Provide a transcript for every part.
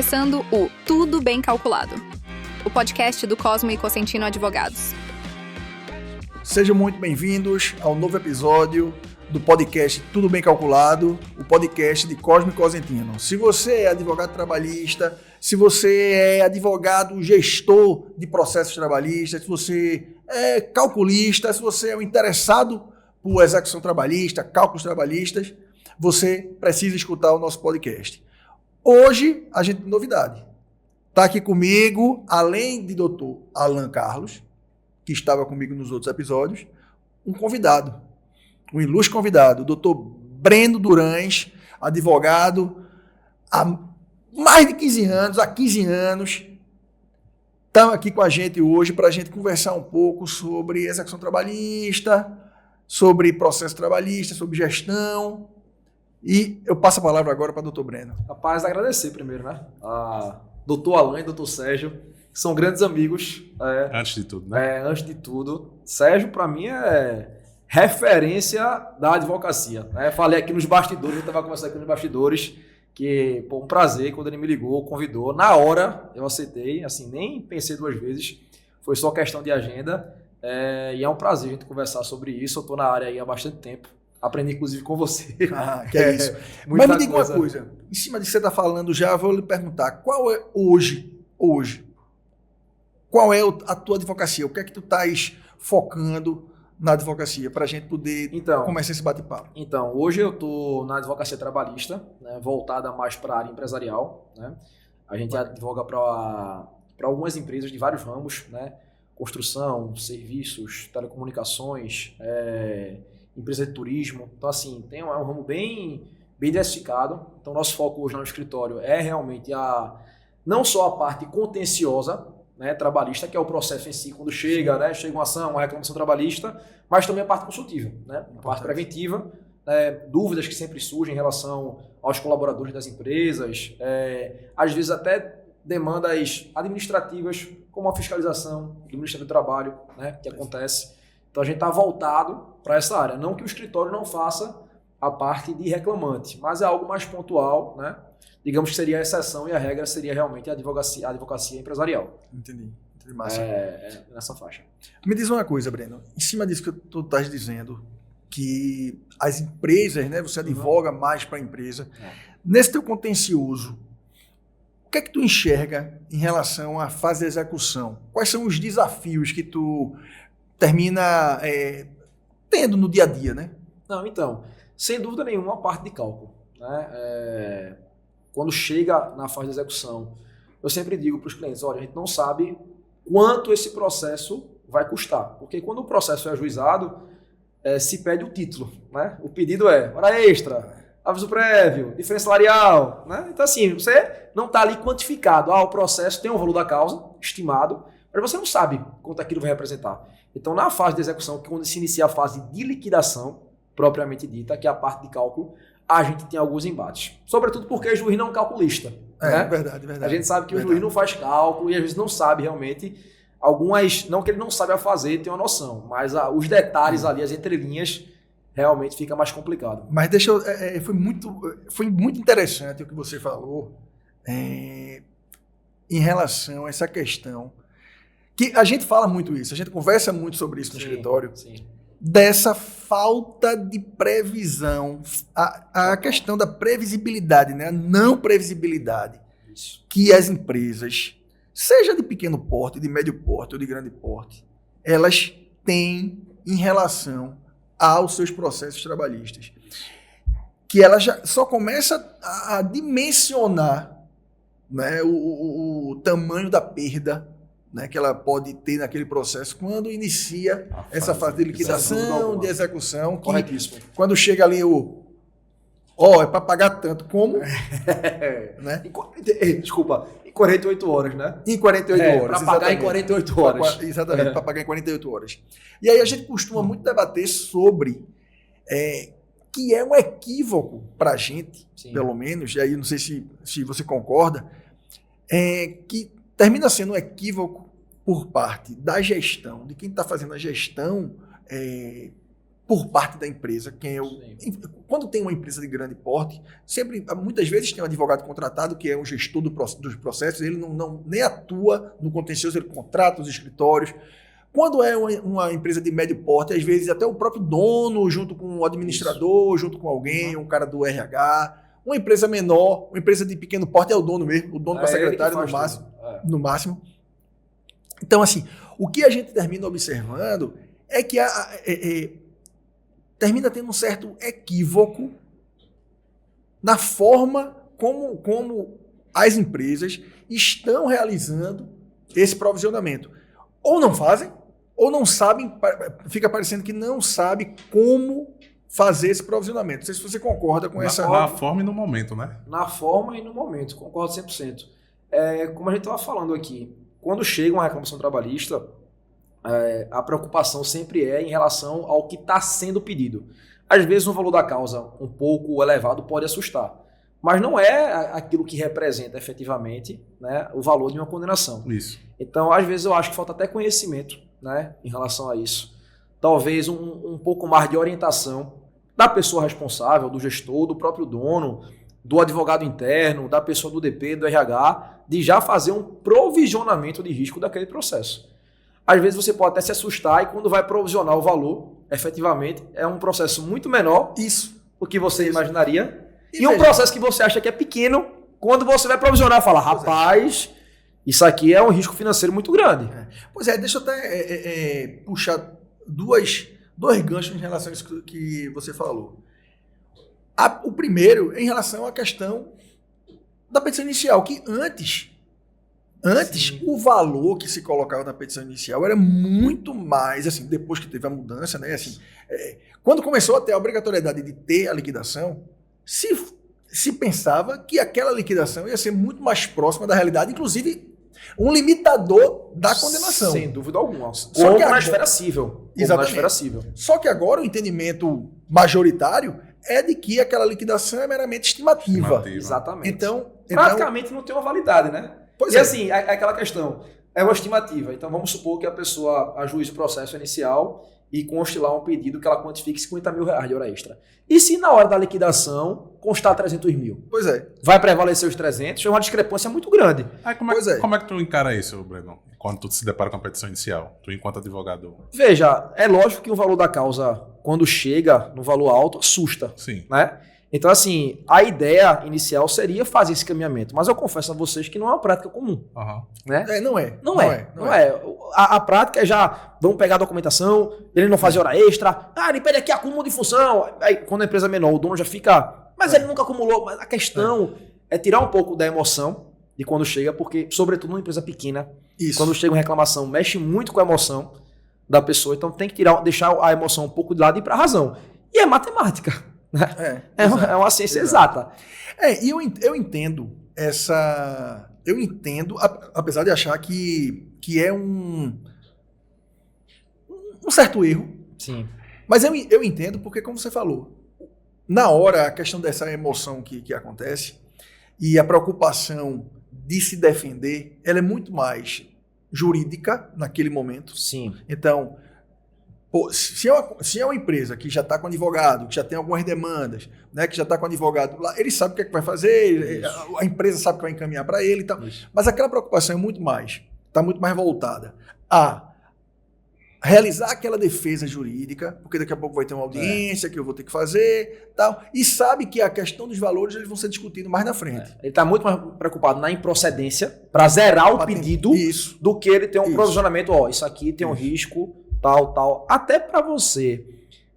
começando o Tudo Bem Calculado, o podcast do Cosmo e Cosentino Advogados. Sejam muito bem-vindos ao novo episódio do podcast Tudo Bem Calculado, o podcast de Cosmo e Cosentino. Se você é advogado trabalhista, se você é advogado gestor de processos trabalhistas, se você é calculista, se você é um interessado por execução trabalhista, cálculos trabalhistas, você precisa escutar o nosso podcast. Hoje a gente tem novidade. Está aqui comigo, além de Dr. Alan Carlos, que estava comigo nos outros episódios, um convidado, um ilustre convidado, o Dr. Breno Durães, advogado há mais de 15 anos, há 15 anos, está aqui com a gente hoje para a gente conversar um pouco sobre execução trabalhista, sobre processo trabalhista, sobre gestão. E eu passo a palavra agora para o Dr. Breno. Rapaz, agradecer primeiro, né? A Dr. Alan e Dr. Sérgio, que são grandes amigos. Antes de tudo, né? Antes de tudo. Sérgio, para mim, é referência da advocacia. Falei aqui nos bastidores, a gente estava conversando aqui nos bastidores, que, um prazer, quando ele me ligou, convidou. Na hora, eu aceitei, assim, nem pensei duas vezes. Foi só questão de agenda. E é um prazer a gente conversar sobre isso. Eu estou na área aí há bastante tempo. Aprendi, inclusive, com você. Que é isso. Mas me diga uma coisa. Em cima de que você está falando já, eu vou lhe perguntar. Qual é hoje, qual é a tua advocacia? O que é que tu estás focando na advocacia para a gente poder começar esse bate-papo? Então, hoje eu estou na advocacia trabalhista, né, voltada mais para a área empresarial. Né? A gente advoga para algumas empresas de vários ramos, né? Construção, serviços, telecomunicações, empresa de turismo. Então, assim, tem um ramo bem diversificado. Então, nosso foco hoje no escritório é realmente não só a parte contenciosa, né, trabalhista, que é o processo em si, quando chega uma ação, uma reclamação trabalhista, mas também a parte consultiva, né, a parte preventiva, dúvidas que sempre surgem em relação aos colaboradores das empresas, às vezes até demandas administrativas, como a fiscalização do Ministério do Trabalho, né, que acontece. Então, a gente está voltado para essa área. Não que o escritório não faça a parte de reclamante, mas é algo mais pontual, né? Digamos que seria a exceção e a regra seria realmente a advocacia empresarial. Entendi massa. Nessa faixa. Me diz uma coisa, Breno. Em cima disso que tu estás dizendo, que as empresas, né? Você advoga mais para a empresa. Nesse teu contencioso, o que é que tu enxerga em relação à fase de execução? Quais são os desafios que tu termina tendo no dia a dia, né? Não, então, sem dúvida nenhuma, a parte de cálculo. Né? Quando chega na fase de execução, eu sempre digo para os clientes, olha, a gente não sabe quanto esse processo vai custar, porque quando o processo é ajuizado, se pede o título, né? O pedido é hora extra, aviso prévio, diferença salarial, né? Então, assim, você não está ali quantificado. O processo tem um valor da causa estimado, mas você não sabe quanto aquilo vai representar. Então, na fase de execução, que é quando se inicia a fase de liquidação, propriamente dita, que é a parte de cálculo, a gente tem alguns embates. Sobretudo porque o juiz não é um calculista. Né? Verdade. A gente sabe que o juiz não faz cálculo e às vezes não sabe realmente algumas... Não que ele não sabe a fazer, tem uma noção, mas os detalhes ali, as entrelinhas, realmente fica mais complicado. Mas foi muito interessante o que você falou em relação a essa questão. Que a gente fala muito isso, a gente conversa muito sobre isso no escritório, dessa falta de previsão, a questão da previsibilidade, né? A não previsibilidade que as empresas, seja de pequeno porte, de médio porte ou de grande porte, elas têm em relação aos seus processos trabalhistas. Que ela já só começa a dimensionar, né, o tamanho da perda, né, que ela pode ter naquele processo quando inicia essa fase de liquidação, de execução, que quando chega ali é para pagar tanto, como? Né? Desculpa, em 48 horas, né? Em 48 horas. Para pagar em 48 horas. Exatamente, para pagar em 48 horas. E aí a gente costuma muito debater sobre que é um equívoco para a gente, pelo menos, e aí não sei se você concorda, que termina sendo um equívoco por parte da gestão, de quem está fazendo a gestão por parte da empresa. Sim. Quando tem uma empresa de grande porte, muitas vezes tem um advogado contratado que é um gestor dos processos, ele não nem atua no contencioso, ele contrata os escritórios. Quando é uma empresa de médio porte, às vezes até o próprio dono, junto com o administrador, junto com alguém, um cara do RH. Uma empresa menor, uma empresa de pequeno porte é o dono mesmo, o dono com a secretária no máximo. Então, assim, o que a gente termina observando é que termina tendo um certo equívoco na forma como as empresas estão realizando esse provisionamento. Ou não fazem, ou não sabem, fica parecendo que não sabe como fazer esse provisionamento. Não sei se você concorda com essa... Na forma e no momento, né? Na forma e no momento, concordo 100%. Como a gente estava falando aqui, quando chega uma reclamação trabalhista, a preocupação sempre é em relação ao que está sendo pedido. Às vezes o valor da causa um pouco elevado pode assustar, mas não é aquilo que representa efetivamente, né, o valor de uma condenação. Isso. Então, às vezes eu acho que falta até conhecimento, né, em relação a isso. Talvez um pouco mais de orientação da pessoa responsável, do gestor, do próprio dono, do advogado interno, da pessoa do DP, do RH, de já fazer um provisionamento de risco daquele processo. Às vezes você pode até se assustar e quando vai provisionar o valor, efetivamente, é um processo muito menor do que você imaginaria. E um processo que você acha que é pequeno, quando você vai provisionar, fala, rapaz, isso aqui é um risco financeiro muito grande. Pois é, deixa eu até puxar dois ganchos em relação a isso que você falou. O primeiro é em relação à questão da petição inicial, que antes o valor que se colocava na petição inicial era muito mais, assim, depois que teve a mudança, né, assim, quando começou a ter a obrigatoriedade de ter a liquidação, se pensava que aquela liquidação ia ser muito mais próxima da realidade, inclusive um limitador da condenação. Sem dúvida alguma. Só que na esfera cível. Exatamente. Só que agora o entendimento majoritário é de que aquela liquidação é meramente estimativa. Exatamente. Então, praticamente não tem uma validade, né? Pois e é. assim, aquela questão, é uma estimativa. Então vamos supor que a pessoa ajuize o processo inicial e conste lá um pedido que ela quantifique 50 mil reais de hora extra. E se na hora da liquidação constar 300 mil? Pois é. Vai prevalecer os 300? É uma discrepância muito grande. Como é que tu encara isso, Breno? Quando tu se depara com a petição inicial? Tu enquanto advogado? Veja, é lógico que o valor da causa, quando chega no valor alto, assusta. Sim. Né? Então, assim, a ideia inicial seria fazer esse caminhamento. Mas eu confesso a vocês que não é uma prática comum. Uhum. Né? Não é. A prática é já, vamos pegar a documentação, ele não faz hora extra, ele pede aqui acúmulo de função. Aí, quando a empresa é menor, o dono já fica, mas ele nunca acumulou. Mas a questão é tirar um pouco da emoção de quando chega, porque, sobretudo numa empresa pequena, quando chega uma reclamação, mexe muito com a emoção da pessoa. Então tem que deixar a emoção um pouco de lado e ir para a razão. E é matemática. É uma ciência exata. E eu entendo essa... Eu entendo, apesar de achar que é um certo erro. Sim. Mas eu entendo porque, como você falou, na hora, a questão dessa emoção que acontece e a preocupação de se defender, ela é muito mais jurídica naquele momento. Sim. Então, se é uma empresa que já está com advogado, que já tem algumas demandas, né, que já está com advogado lá, ele sabe o que é que vai fazer, a empresa sabe que vai encaminhar para ele e tal. Isso. Mas aquela preocupação está muito mais voltada a realizar aquela defesa jurídica, porque daqui a pouco vai ter uma audiência que eu vou ter que fazer, tal, e sabe que a questão dos valores eles vão ser discutidos mais na frente. Ele está muito mais preocupado na improcedência, para zerar o pedido, do que ele ter um provisionamento, isso aqui tem um risco, tal. Até para você,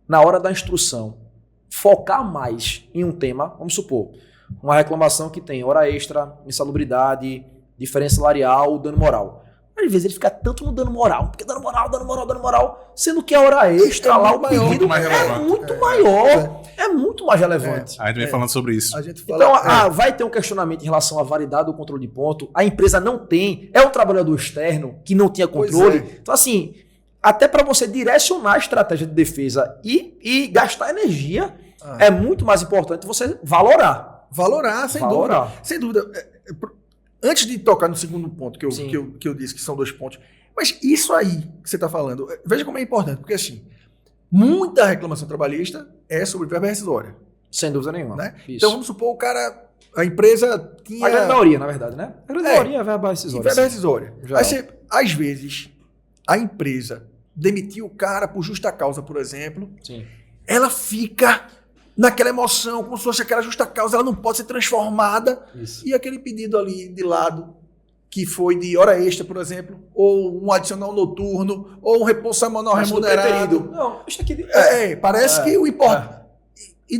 na hora da instrução, focar mais em um tema, vamos supor, uma reclamação que tem hora extra, insalubridade, diferença salarial, dano moral. Às vezes ele fica tanto no dano moral, porque dano moral, sendo que a hora extra lá, o pedido é muito mais relevante. A gente vem falando sobre isso. Vai ter um questionamento em relação à validade do controle de ponto, a empresa não tem, é um trabalhador externo que não tinha controle. Então assim, até para você direcionar a estratégia de defesa e gastar energia, é muito mais importante você valorar. Sem dúvida. Antes de tocar no segundo ponto que eu disse que são 2 pontos, mas isso aí que você está falando, veja como é importante, porque assim, muita reclamação trabalhista é sobre verba rescisória. Sem dúvida nenhuma. Né? Isso. Então, vamos supor, a empresa tinha... A grande maioria, na verdade, né? A grande maioria é verba rescisória. Verba rescisória. Geral. Aí você, às vezes, a empresa demitiu o cara por justa causa, por exemplo, Sim. ela fica naquela emoção, como se fosse aquela justa causa, ela não pode ser transformada. Isso. E aquele pedido ali de lado, que foi de hora extra, por exemplo, ou um adicional noturno, ou um repouso semanal remunerado. Não, isso aqui... Parece que o importa. E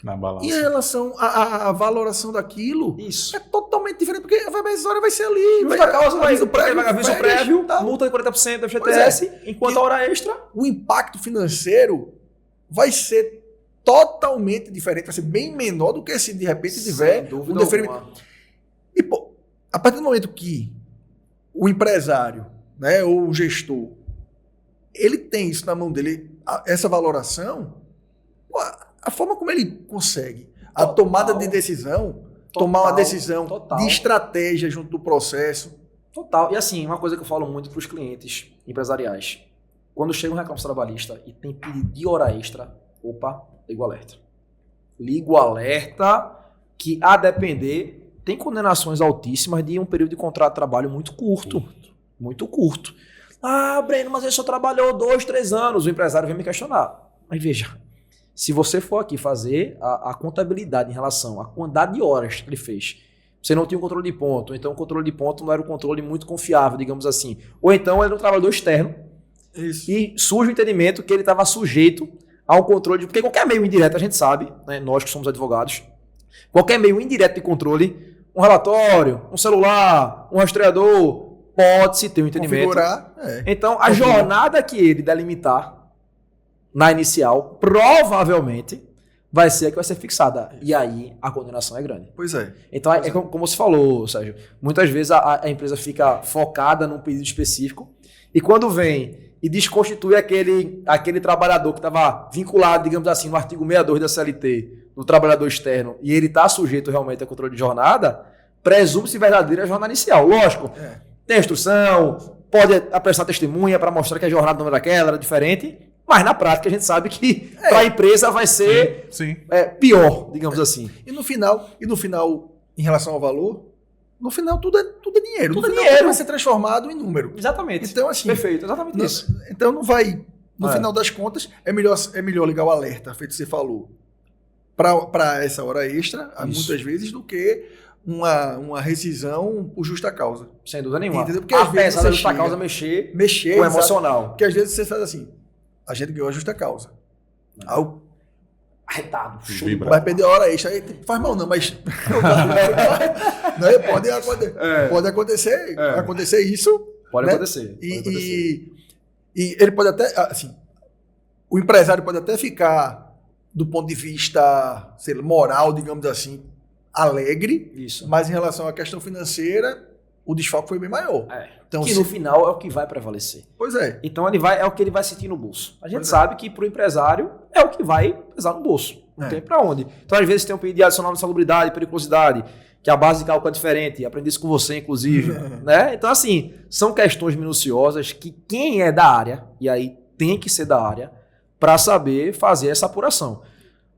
Na balança. em relação à valoração daquilo, Isso. é totalmente diferente, porque a verba rescisória vai ser ali. Justa causa, vai aviso prévio, vai aviso férias, prévio, tal. multa de 40% da Pois FGTS, enquanto a hora extra... O impacto financeiro vai ser totalmente diferente, vai ser bem menor do que se de repente tiver Sem dúvida um deferimento. alguma. E, pô, a partir do momento que o empresário, né, ou o gestor, ele tem isso na mão dele, essa valoração, pô, a forma como ele consegue a Total. tomada de decisão, tomar uma decisão total. de estratégia junto do processo. Total. E assim, uma coisa que eu falo muito para os clientes empresariais. Quando chega um reclamo trabalhista e tem pedido de hora extra, opa, ligo o alerta. Ligo o alerta que, a depender, tem condenações altíssimas de um período de contrato de trabalho muito curto. Muito curto. Ah, Breno, mas ele só trabalhou 2, 3 anos. O empresário vem me questionar. Mas veja, se você for aqui fazer a contabilidade em relação à quantidade de horas que ele fez, você não tinha um controle de ponto, ou então o controle de ponto não era um controle muito confiável, digamos assim. Ou então era um trabalhador externo Isso. e surge o entendimento que ele estava sujeito a um controle, porque qualquer meio indireto, a gente sabe, né, nós que somos advogados, qualquer meio indireto de controle, um relatório, um celular, um rastreador, pode-se ter um entendimento. Configurar. Então, a jornada que ele delimitar na inicial, provavelmente, vai ser a que vai ser fixada. E aí, a condenação é grande. Pois é. Então, é como você falou, Sérgio, muitas vezes a empresa fica focada num pedido específico e quando vem e desconstitui aquele trabalhador que estava vinculado, digamos assim, no artigo 62 da CLT, do trabalhador externo, e ele está sujeito realmente a controle de jornada, presume-se verdadeira a jornada inicial. Lógico, tem instrução, pode prestar testemunha para mostrar que a jornada não era aquela, era diferente, mas na prática a gente sabe que para a empresa vai ser Sim. pior, digamos assim. E no final, em relação ao valor, no final tudo é dinheiro. Tudo No é final, dinheiro. vai ser transformado em número. Exatamente. Então, assim, Perfeito, exatamente isso. Então não vai. No É. final das contas, é melhor ligar o alerta, feito você falou, para essa hora extra, Isso. muitas vezes, do que uma rescisão por justa causa. Sem dúvida nenhuma. Entendeu? Porque às vezes Apesar você da justa chega- causa mexer Mexer, com o sabe? emocional. Porque às vezes você faz assim, a gente ganhou a justa causa. Aí o Arretado, show de Vibra. bola. vai perder a hora extra. Aí faz mal não, mas não, pode acontecer isso. Pode né? acontecer. Pode acontecer. E ele pode até, assim, o empresário pode até ficar, do ponto de vista, sei lá, moral, digamos assim, alegre, Isso. mas em relação à questão financeira, o desfalque foi bem maior. É. Então, Que no final é o que vai prevalecer. pois é. Então é o que ele vai sentir no bolso. A gente Pois é. sabe que para o empresário é o que vai pesar no bolso. Não É. tem para onde. Então, às vezes, tem um pedido de adicional de salubridade, periculosidade, que a base de cálculo é diferente. Aprendi isso com você, inclusive. Né? Então, assim, são questões minuciosas que quem é da área, e aí tem que ser da área, para saber fazer essa apuração.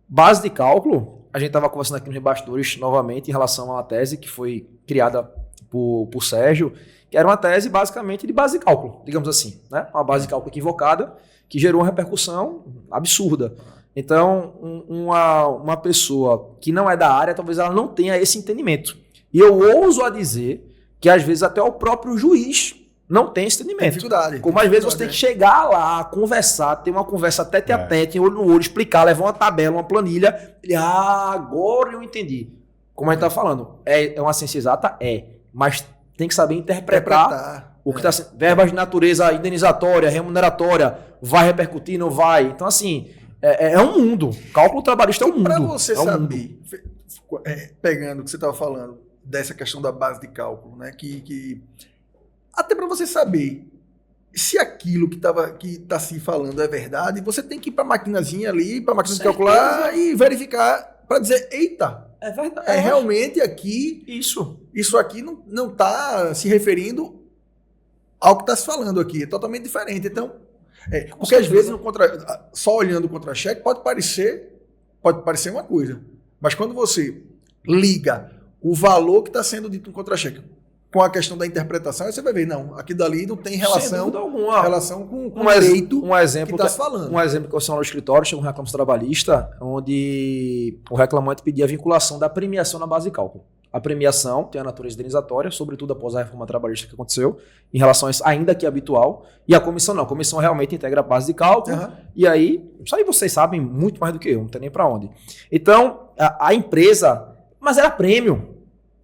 Base de cálculo, a gente estava conversando aqui nos bastidores novamente em relação a uma tese que foi criada por Sérgio, que era uma tese basicamente de base de cálculo, digamos assim, né? Uma base de cálculo equivocada que gerou uma repercussão absurda. Então, uma pessoa que não é da área, talvez ela não tenha esse entendimento. E eu ouso a dizer que às vezes até o próprio juiz não tem esse Tem entendimento. dificuldade. Como às vezes você tem que chegar lá, conversar, ter uma conversa tete a tete, olho no olho, explicar, levar uma tabela, uma planilha. Ele, agora eu entendi. Como a gente tá falando, é uma ciência exata? É. Mas tem que saber interpretar o que está sendo. Verbas de natureza indenizatória, remuneratória, vai repercutir, não vai. Então, assim, é um mundo. Cálculo trabalhista é um mundo. Para você é um saber, pegando o que você estava falando, dessa questão da base de cálculo, né? Que até para você saber se aquilo que está se falando é verdade, você tem que ir para a maquinazinha ali, para a máquina de Certeza. calcular e verificar para dizer, eita, É verdade. realmente aqui, isso aqui não está se referindo ao que está se falando aqui, é totalmente diferente. Então, Porque às vezes, só olhando o contra-cheque, pode parecer uma coisa. Mas quando você liga o valor que está sendo dito no contra-cheque com a questão da interpretação, aí você vai ver, não, aqui dali não tem relação com o direito que está se falando. Um exemplo que eu sou no escritório, chega um reclamo trabalhista, onde o reclamante pedia a vinculação da premiação na base de cálculo. A premiação tem a natureza indenizatória, sobretudo após a reforma trabalhista que aconteceu, em relação a isso, ainda que habitual, e a comissão não. A comissão realmente integra a base de cálculo, e aí, isso aí vocês sabem muito mais do que eu, não tem nem para onde. Então, a empresa, mas era prêmio,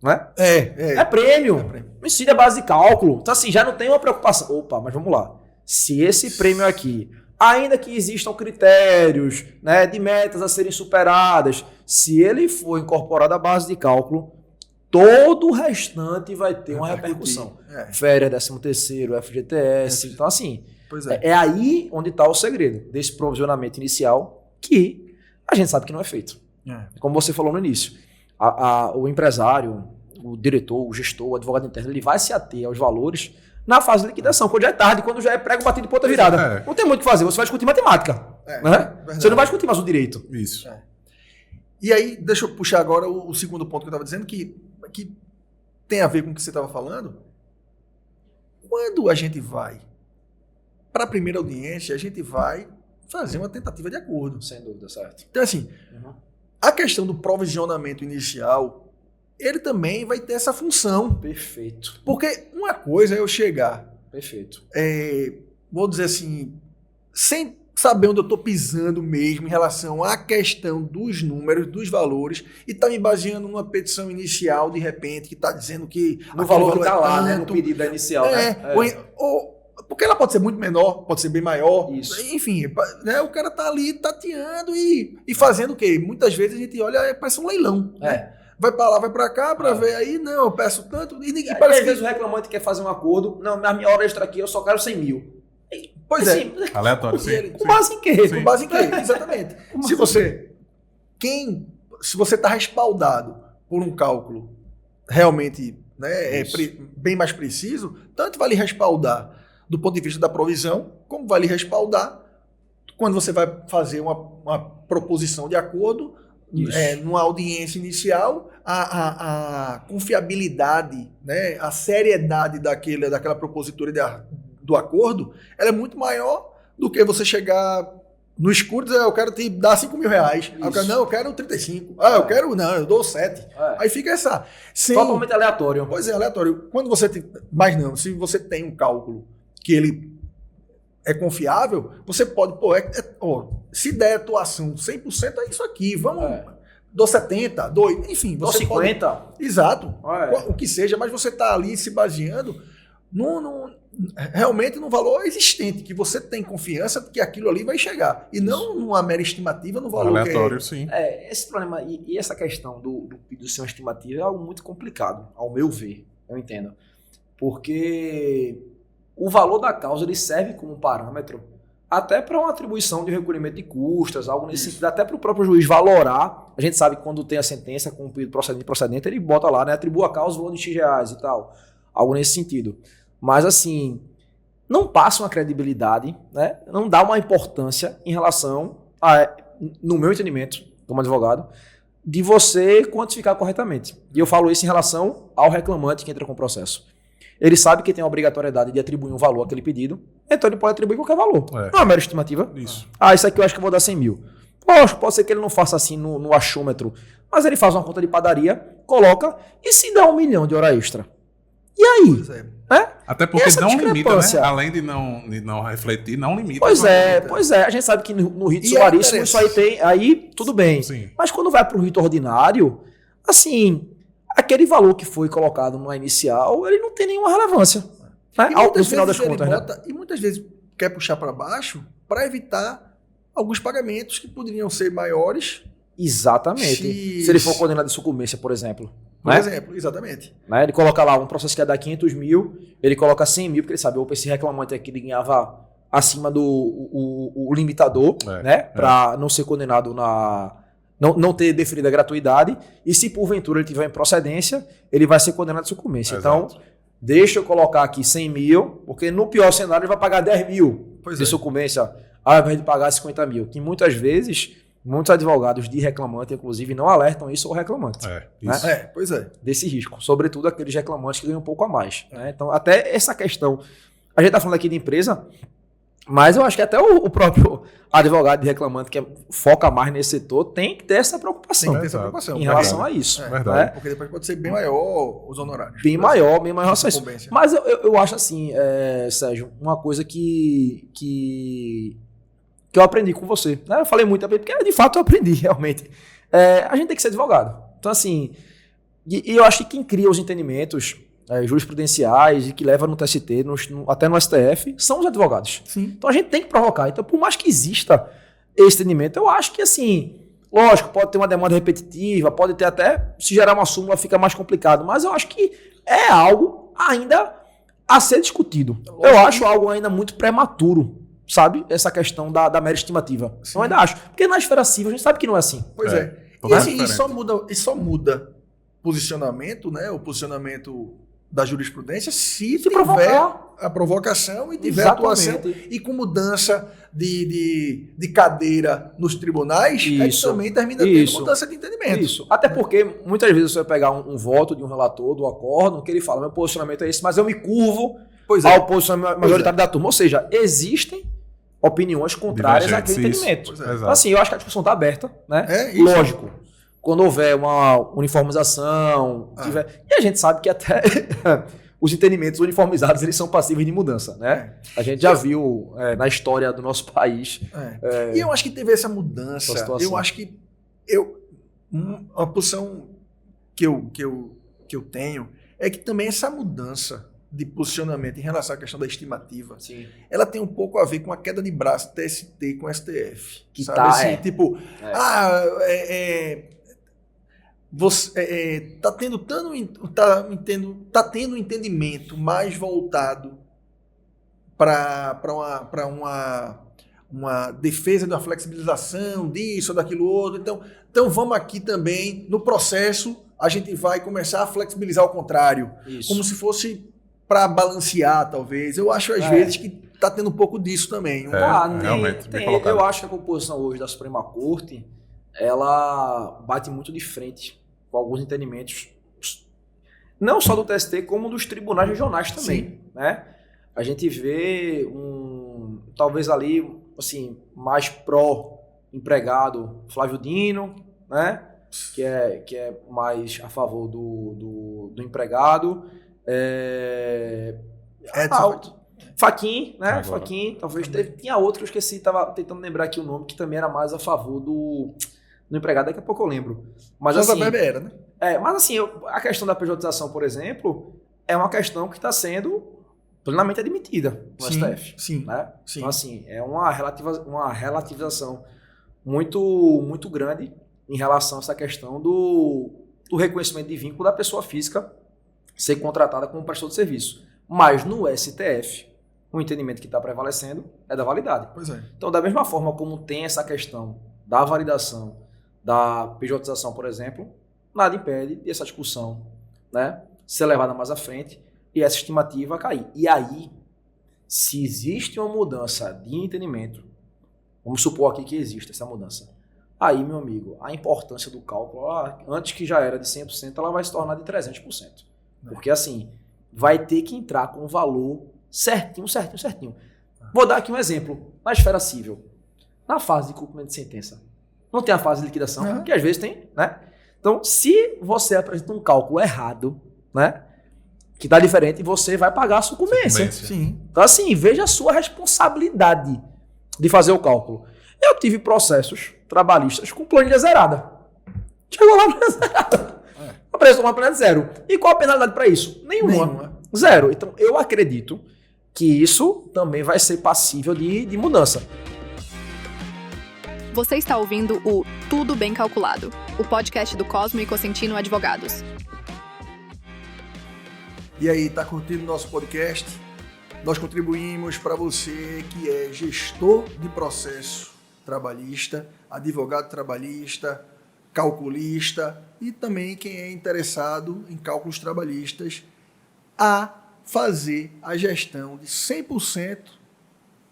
né? É prêmio. Não incide a base de cálculo. Então, assim, já não tem uma preocupação. Opa, mas vamos lá. Se esse prêmio aqui, ainda que existam critérios, né, de metas a serem superadas, se ele for incorporado à base de cálculo, todo o restante vai ter uma repercussão. Férias, 13º, FGTS. Então, assim, é aí onde está o segredo desse provisionamento inicial que a gente sabe que não é feito. Como você falou no início, o empresário, o diretor, o gestor, o advogado interno, ele vai se ater aos valores na fase de liquidação, quando já é tarde, quando já é prego batido de ponta virada. Não tem muito o que fazer, você vai discutir matemática. Né? Você não vai discutir mais o direito. Isso. E aí, deixa eu puxar agora o segundo ponto que eu estava dizendo, que tem a ver com o que você estava falando. Quando a gente vai para a primeira audiência, a gente vai fazer uma tentativa de acordo. Sem dúvida, certo. Então, assim, a questão do provisionamento inicial, ele também vai ter essa função. Perfeito. Porque uma coisa é eu chegar... Perfeito. Vou dizer assim, sem saber onde eu estou pisando mesmo em relação à questão dos números, dos valores, e tá me baseando numa petição inicial, de repente, que está dizendo que... No valor que está lá, né? No pedido inicial. Porque ela pode ser muito menor, pode ser bem maior. Isso. Enfim, né, o cara tá ali tateando e fazendo o quê? Muitas vezes a gente olha, parece um leilão. Né? Vai para lá, vai para cá, para ver aí, não, eu peço tanto. E parece às vezes o reclamante quer fazer um acordo, não, na minha hora extra aqui eu só quero 100 mil. Pois assim, aleatório, sim. Com base em quê? Com base em quê? Exatamente. Se você está respaldado por um cálculo realmente, né, bem mais preciso, tanto vai lhe respaldar do ponto de vista da provisão, como vai lhe respaldar quando você vai fazer uma proposição de acordo, numa audiência inicial, a confiabilidade, né, a seriedade daquela propositura do acordo, ela é muito maior do que você chegar no escuro e dizer, eu quero te dar 5 mil reais. Eu quero 35. Eu dou 7. Aí fica essa... Totalmente aleatório. Pois é, aleatório. Quando você tem... Mas não, se você tem um cálculo que ele é confiável, você pode... se der atuação 100%, é isso aqui. Dou 70, enfim. Dou 50. Pode, exato. O que seja, mas você está ali se baseando realmente num valor existente, que você tem confiança que aquilo ali vai chegar. E não numa mera estimativa no valor aleatório, sim. Esse problema e essa questão do ser uma estimativa é algo muito complicado, ao meu ver, eu entendo. Porque o valor da causa ele serve como parâmetro até para uma atribuição de recolhimento de custas, algo nesse sentido, até para o próprio juiz valorar. A gente sabe que quando tem a sentença com o pedido procedente, ele bota lá, né, atribua a causa o valor de X reais e tal. Algo nesse sentido. Mas, assim, não passa uma credibilidade, né? Não dá uma importância em relação no meu entendimento, como advogado, de você quantificar corretamente. E eu falo isso em relação ao reclamante que entra com o processo. Ele sabe que tem a obrigatoriedade de atribuir um valor àquele pedido, então ele pode atribuir qualquer valor. Não é uma mera estimativa. Isso. Isso aqui eu acho que eu vou dar 100 mil. Poxa, pode ser que ele não faça assim no achômetro, mas ele faz uma conta de padaria, coloca, e se dá 1 milhão de hora extra? E aí? Né? Até porque não limita, né? Além de não refletir, não limita. Pois é. A gente sabe que no rito sumaríssimo isso aí tem, aí tudo bem. Sim. Mas quando vai para o rito ordinário, assim, aquele valor que foi colocado no inicial, ele não tem nenhuma relevância. Né? No final das contas. Né? E muitas vezes quer puxar para baixo para evitar alguns pagamentos que poderiam ser maiores. Exatamente. Se ele for condenado de sucumbência, por exemplo. Por exemplo, exatamente. Né? Ele coloca lá um processo que ia dar 500 mil, ele coloca 100 mil, porque ele sabe, opa, esse reclamante aqui ele ganhava acima do o limitador, né? Para não ser condenado não ter deferido a gratuidade, e se porventura ele tiver improcedência, ele vai ser condenado de sucumbência. Então, deixa eu colocar aqui 100 mil, porque no pior cenário ele vai pagar 10 mil. Pois de é. sucumbência, ao invés de pagar 50 mil. Que muitas vezes, muitos advogados de reclamante, inclusive, não alertam isso ao reclamante. Isso. Pois é. Desse risco. Sobretudo aqueles reclamantes que ganham um pouco a mais. Né? Então, até essa questão... A gente está falando aqui de empresa, mas eu acho que até o próprio advogado de reclamante que foca mais nesse setor tem que ter essa preocupação. Tem que ter essa preocupação. Em relação a isso. Verdade. Né? Porque depois pode ser bem maior os honorários. Bem maior em relação a isso. Sucumbência. Mas eu acho assim, Sérgio, uma coisa que eu aprendi com você. Né? Eu falei muito também, porque de fato eu aprendi, realmente. A gente tem que ser advogado. Então, assim, e eu acho que quem cria os entendimentos jurisprudenciais e que leva no TST, até no STF, são os advogados. Sim. Então a gente tem que provocar. Então, por mais que exista esse entendimento, eu acho que, assim, lógico, pode ter uma demanda repetitiva, pode ter até, se gerar uma súmula, fica mais complicado, mas eu acho que é algo ainda a ser discutido. Eu acho algo ainda muito prematuro, sabe? Essa questão da mera estimativa. Sim. Eu ainda acho. Porque na esfera civil a gente sabe que não é assim. Pois é. E totalmente assim, diferente. só muda posicionamento, né? O posicionamento da jurisprudência se tiver provocar. a provocação e tiver Exatamente. atuação e com mudança de cadeira nos tribunais, é que Isso. também termina tendo Isso. mudança de entendimento. Isso. Até porque muitas vezes você vai pegar um voto de um relator, do acórdão, que ele fala, meu posicionamento é esse, mas eu me curvo Pois é. ao posicionamento majoritário da turma. Ou seja, existem opiniões contrárias àquele Divergentes, entendimento. Pois é. Então, Exato. assim, eu acho que a discussão está aberta, né? É, isso. Lógico. Quando houver uma uniformização, e a gente sabe que até os entendimentos uniformizados eles são passíveis de mudança, né? A gente já viu na história do nosso país. E eu acho que teve essa mudança. Essa situação. Eu acho que uma posição que eu tenho é que também essa mudança de posicionamento em relação à questão da estimativa, Sim. ela tem um pouco a ver com a queda de braço TST com STF. Que sabe? tá, Assim, tipo, você tá tendo um entendimento mais voltado para uma defesa de uma flexibilização disso ou daquilo outro. Então vamos aqui também, no processo, a gente vai começar a flexibilizar o contrário. Isso. Como se fosse para balancear, talvez. Eu acho, às vezes, que está tendo um pouco disso também. Realmente, bem colocado. Eu acho que a composição hoje da Suprema Corte, ela bate muito de frente com alguns entendimentos, não só do TST, como dos tribunais regionais também. Né? A gente vê talvez ali, assim, mais pró-empregado Flávio Dino, né? que é mais a favor do empregado. Fachin, né? Agora. Fachin, talvez tinha outro que eu esqueci, tava tentando lembrar aqui o nome, que também era mais a favor do empregado, daqui a pouco eu lembro. Mas assim, era, né? mas assim, a questão da pejotização, por exemplo, é uma questão que está sendo plenamente admitida no STF. Sim, né? sim. Então assim, é uma relativização muito, muito grande em relação a essa questão do reconhecimento de vínculo da pessoa física ser contratada como prestador de serviço. Mas no STF, o entendimento que está prevalecendo é da validade. Pois é. Então, da mesma forma como tem essa questão da validação, da pejotização, por exemplo, nada impede essa discussão, né, ser levada mais à frente e essa estimativa cair. E aí, se existe uma mudança de entendimento, vamos supor aqui que existe essa mudança, aí, meu amigo, a importância do cálculo, antes que já era de 100%, ela vai se tornar de 300%. Porque assim, vai ter que entrar com o valor certinho. Vou dar aqui um exemplo. Na esfera civil, na fase de cumprimento de sentença, não tem a fase de liquidação, que às vezes tem, né? Então, se você apresenta um cálculo errado, né, que está diferente, você vai pagar a sucumbência. Sim. Então, assim, veja a sua responsabilidade de fazer o cálculo. Eu tive processos trabalhistas com planilha zerada. Chegou lá, planilha zerada. Apresentou uma planilha zero. E qual a penalidade para isso? Nenhuma. Zero. Então, eu acredito que isso também vai ser passível de mudança. Você está ouvindo o Tudo Bem Calculado, o podcast do Cosmo e Cosentino Advogados. E aí, tá curtindo o nosso podcast? Nós contribuímos para você que é gestor de processo trabalhista, advogado trabalhista, calculista e também quem é interessado em cálculos trabalhistas a fazer a gestão de 100%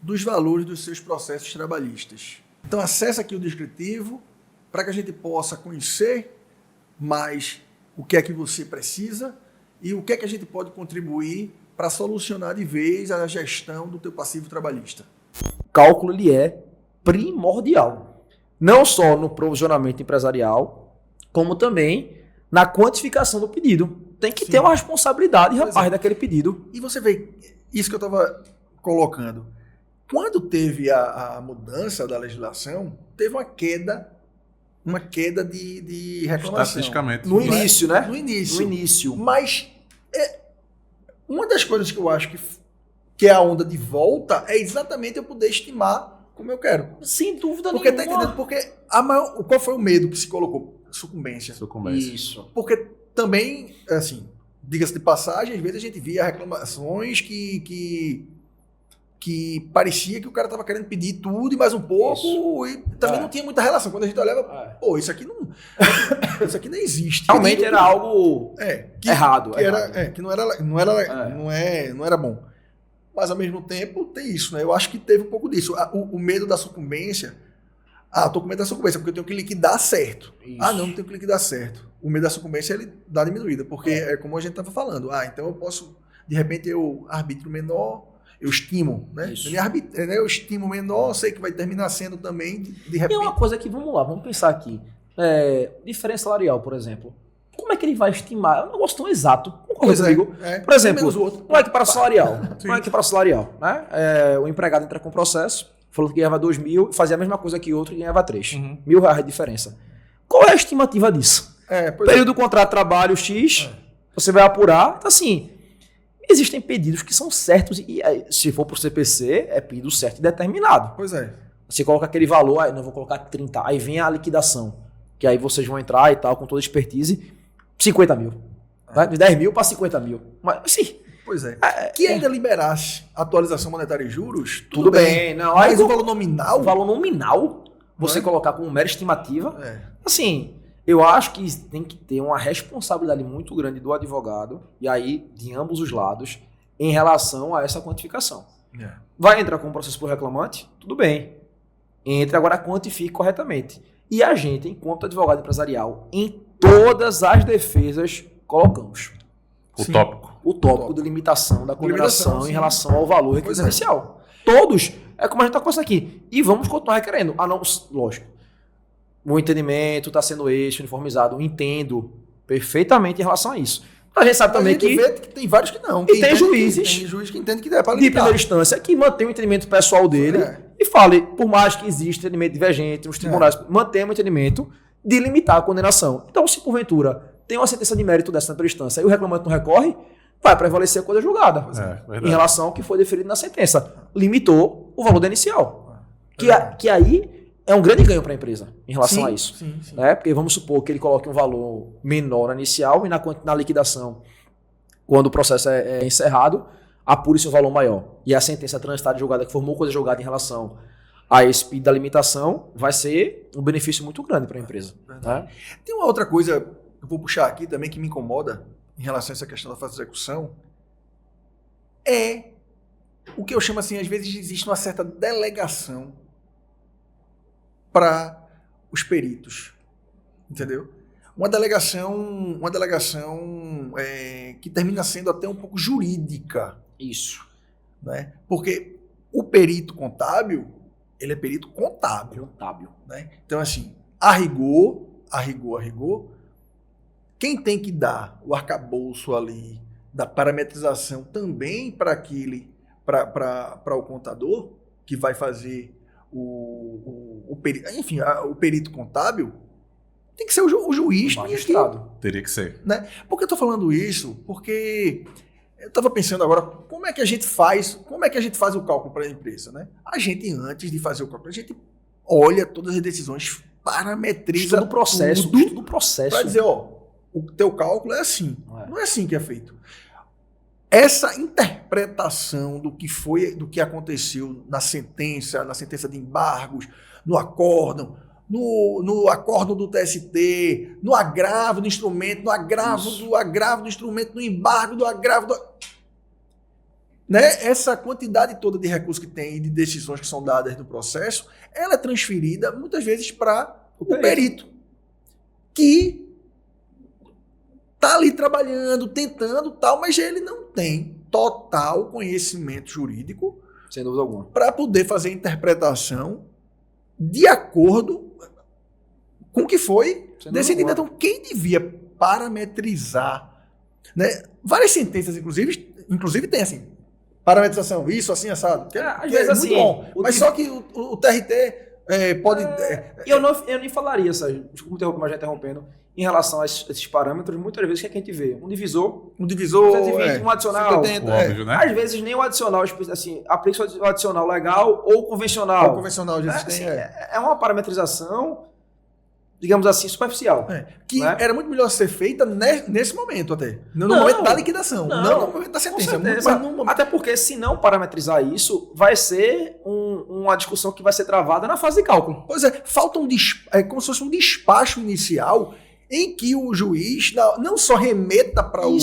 dos valores dos seus processos trabalhistas. Então acesse aqui o descritivo para que a gente possa conhecer mais o que é que você precisa e o que é que a gente pode contribuir para solucionar de vez a gestão do teu passivo trabalhista. O cálculo ele é primordial, não só no provisionamento empresarial, como também na quantificação do pedido. Tem que ter uma responsabilidade, rapaz, daquele pedido. E você vê, isso que eu estava colocando, quando teve a mudança da legislação, teve uma queda de reclamação. Estatisticamente. No início, né? No início. No início. Mas uma das coisas que eu acho que é a onda de volta é exatamente eu poder estimar como eu quero. Sem dúvida Porque nenhuma. tá entendendo? Porque qual foi o medo que se colocou? Sucumbência. Isso. Porque também, assim, diga-se de passagem, às vezes a gente via reclamações que parecia que o cara estava querendo pedir tudo e mais um pouco e também não tinha muita relação. Quando a gente olhava, pô, isso aqui não existe. Realmente era algo errado. Que não era bom. Mas ao mesmo tempo tem isso, né? Eu acho que teve um pouco disso. O medo da sucumbência. Tô com medo da sucumbência porque eu tenho que liquidar certo. Isso. Não tenho que liquidar certo. O medo da sucumbência ele dá diminuída, porque é como a gente estava falando. Então eu posso, de repente, eu arbítrio menor, eu estimo, né? Eu estimo menor, sei que vai terminar sendo também, de repente. E uma coisa que, vamos pensar aqui. Diferença salarial, por exemplo. Como é que ele vai estimar? É um negócio tão exato. Concorda comigo? Por exemplo, uma equiparação salarial. Uma equiparação salarial, né? O empregado entra com processo, falou que ganhava 2.000, fazia a mesma coisa que outro e ganhava 3. R$1.000 de diferença. Qual é a estimativa disso? Período do contrato de trabalho X, você vai apurar. Então, assim, existem pedidos que são certos e se for por CPC, é pedido certo e determinado. Pois é. Você coloca aquele valor, não vou colocar 30, aí vem a liquidação, que aí vocês vão entrar e tal, com toda a expertise, 50 mil. Né? De 10 mil para 50 mil. Mas, assim... Pois é. Que ainda liberasse atualização monetária e juros, tudo bem. Não, mas o valor nominal... O valor nominal, você colocar como mera estimativa, assim... Eu acho que tem que ter uma responsabilidade muito grande do advogado, e aí de ambos os lados, em relação a essa quantificação. Vai entrar com um processo por reclamante? Tudo bem. Entre, agora quantifique corretamente. E a gente, enquanto advogado empresarial, em todas as defesas, colocamos o tópico de limitação da condenação em relação ao valor requisicional. Todos. É como a gente está conversando aqui. E vamos continuar requerendo. Lógico. O entendimento está sendo uniformizado. Entendo perfeitamente em relação a isso. A gente sabe também que tem vários que não. E tem juízes. Tem juiz que entende que é para de limitar. primeira instância que mantém o entendimento pessoal dele e fale, por mais que exista entendimento divergente nos tribunais, mantém o entendimento de limitar a condenação. Então, se porventura tem uma sentença de mérito dessa na primeira instância e o reclamante não recorre, vai prevalecer a coisa julgada em relação ao que foi deferido na sentença. Limitou o valor da inicial. Que aí é um grande ganho para a empresa em relação a isso. Sim. Né? Porque vamos supor que ele coloque um valor menor na inicial e na liquidação, quando o processo é encerrado, apure-se um valor maior. E a sentença transitada julgada, que formou coisa julgada em relação a esse pedido da limitação, vai ser um benefício muito grande para a empresa. Né? Tem uma outra coisa que eu vou puxar aqui também que me incomoda em relação a essa questão da fase de execução, é o que eu chamo assim, às vezes existe uma certa delegação para os peritos, entendeu? Uma delegação que termina sendo até um pouco jurídica. Isso. Né? Porque o perito contábil, ele é perito contábil. Né? Então, assim, a rigor, quem tem que dar o arcabouço ali da parametrização também para o contador, que vai fazer o perito contábil, tem que ser o juiz. Magistrado. Teria que ser. Né? Por que eu estou falando isso? Porque eu estava pensando agora, como é que a gente faz o cálculo para a empresa? Né? A gente, antes de fazer o cálculo, a gente olha todas as decisões, parametriza estudo do processo. Para dizer, o teu cálculo é assim. Não é assim que é feito. Essa interpretação do que aconteceu na sentença de embargos, no acórdão, no acórdão do TST, no agravo do instrumento, no agravo do instrumento, no embargo do agravo né, essa quantidade toda de recursos que tem e de decisões que são dadas no processo, ela é transferida muitas vezes para o perito, que está ali trabalhando, tentando, tal, mas ele não tem total conhecimento jurídico Sem dúvida alguma. para poder fazer a interpretação de acordo com o que foi Sem dúvida decidido. alguma. Então, quem devia parametrizar, né? Várias sentenças, inclusive tem assim, parametrização, isso, assim, assado. Que Às que vezes é assim, muito bom. Mas só que o TRT pode... E eu nem falaria, Sérgio, desculpa interromper, mas já interrompendo, em relação a esses parâmetros, muitas vezes o que a gente vê? Um divisor, um divisor... 120, um adicional. 180, Óbvio, né? Às vezes nem o adicional, assim, aplica o adicional legal ou convencional. O convencional de existência. É uma parametrização, digamos assim, superficial. Que né? era muito melhor ser feita nesse momento até. No Não. momento da liquidação. Não no momento da Com sentença. certeza. Mas no momento... Até porque, se não parametrizar isso, vai ser uma discussão que vai ser travada na fase de cálculo. Pois é, falta como se fosse um despacho inicial em que o juiz não só remeta para o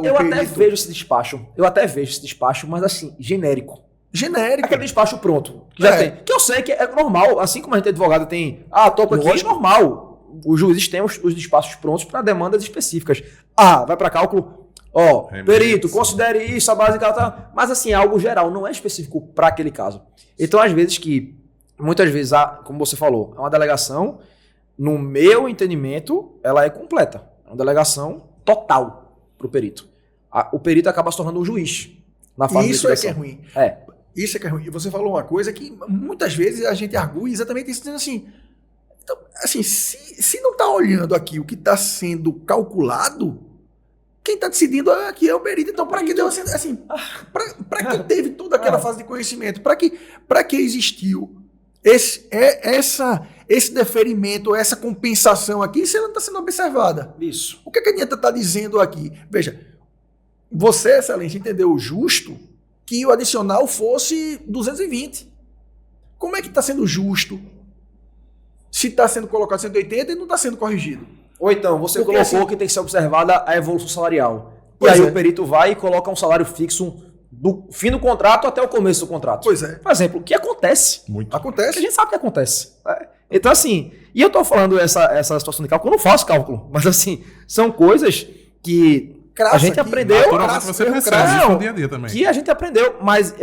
eu até perito vejo esse despacho, mas assim, genérico. genérico. Aquele despacho pronto, que já tem. Que eu sei que é normal, assim como a gente advogado tem, toco aqui, é normal. Os juízes têm os despachos prontos para demandas específicas. Vai para cálculo, perito, considere isso, a base tá. Mas assim, é algo geral, não é específico para aquele caso. Então, muitas vezes, como você falou, é uma delegação, no meu entendimento, ela é completa. É uma delegação total para o perito. O perito acaba se tornando um juiz na fase de Isso é liquidação. que é ruim. É. Isso é que é ruim. E você falou uma coisa que muitas vezes a gente argui exatamente isso, dizendo assim, então, assim, se não está olhando aqui o que está sendo calculado, quem está decidindo aqui é o perito. Então, para que deu assim, para que teve toda aquela fase de conhecimento? Para que existiu esse deferimento, essa compensação aqui, se ela não está sendo observada? Isso. O que a Anitta está dizendo aqui? Veja, você, excelência, entendeu justo que o adicional fosse 220. Como é que está sendo justo se está sendo colocado 180 e não está sendo corrigido? Ou então, você Porque, colocou assim, que tem que ser observada a evolução salarial. E Pois aí é. o perito vai e coloca um salário fixo do fim do contrato até o começo do contrato. Pois é. Por exemplo, o que acontece? Muito. Que a Acontece. gente sabe o que acontece. Né? Então, assim, e eu tô falando essa situação de cálculo, eu não faço cálculo, mas assim, são coisas que Crassa a gente aqui, aprendeu. Naturalmente Crasso, você erro percebe crasso. isso Não, no dia a dia também. Que a gente aprendeu, mas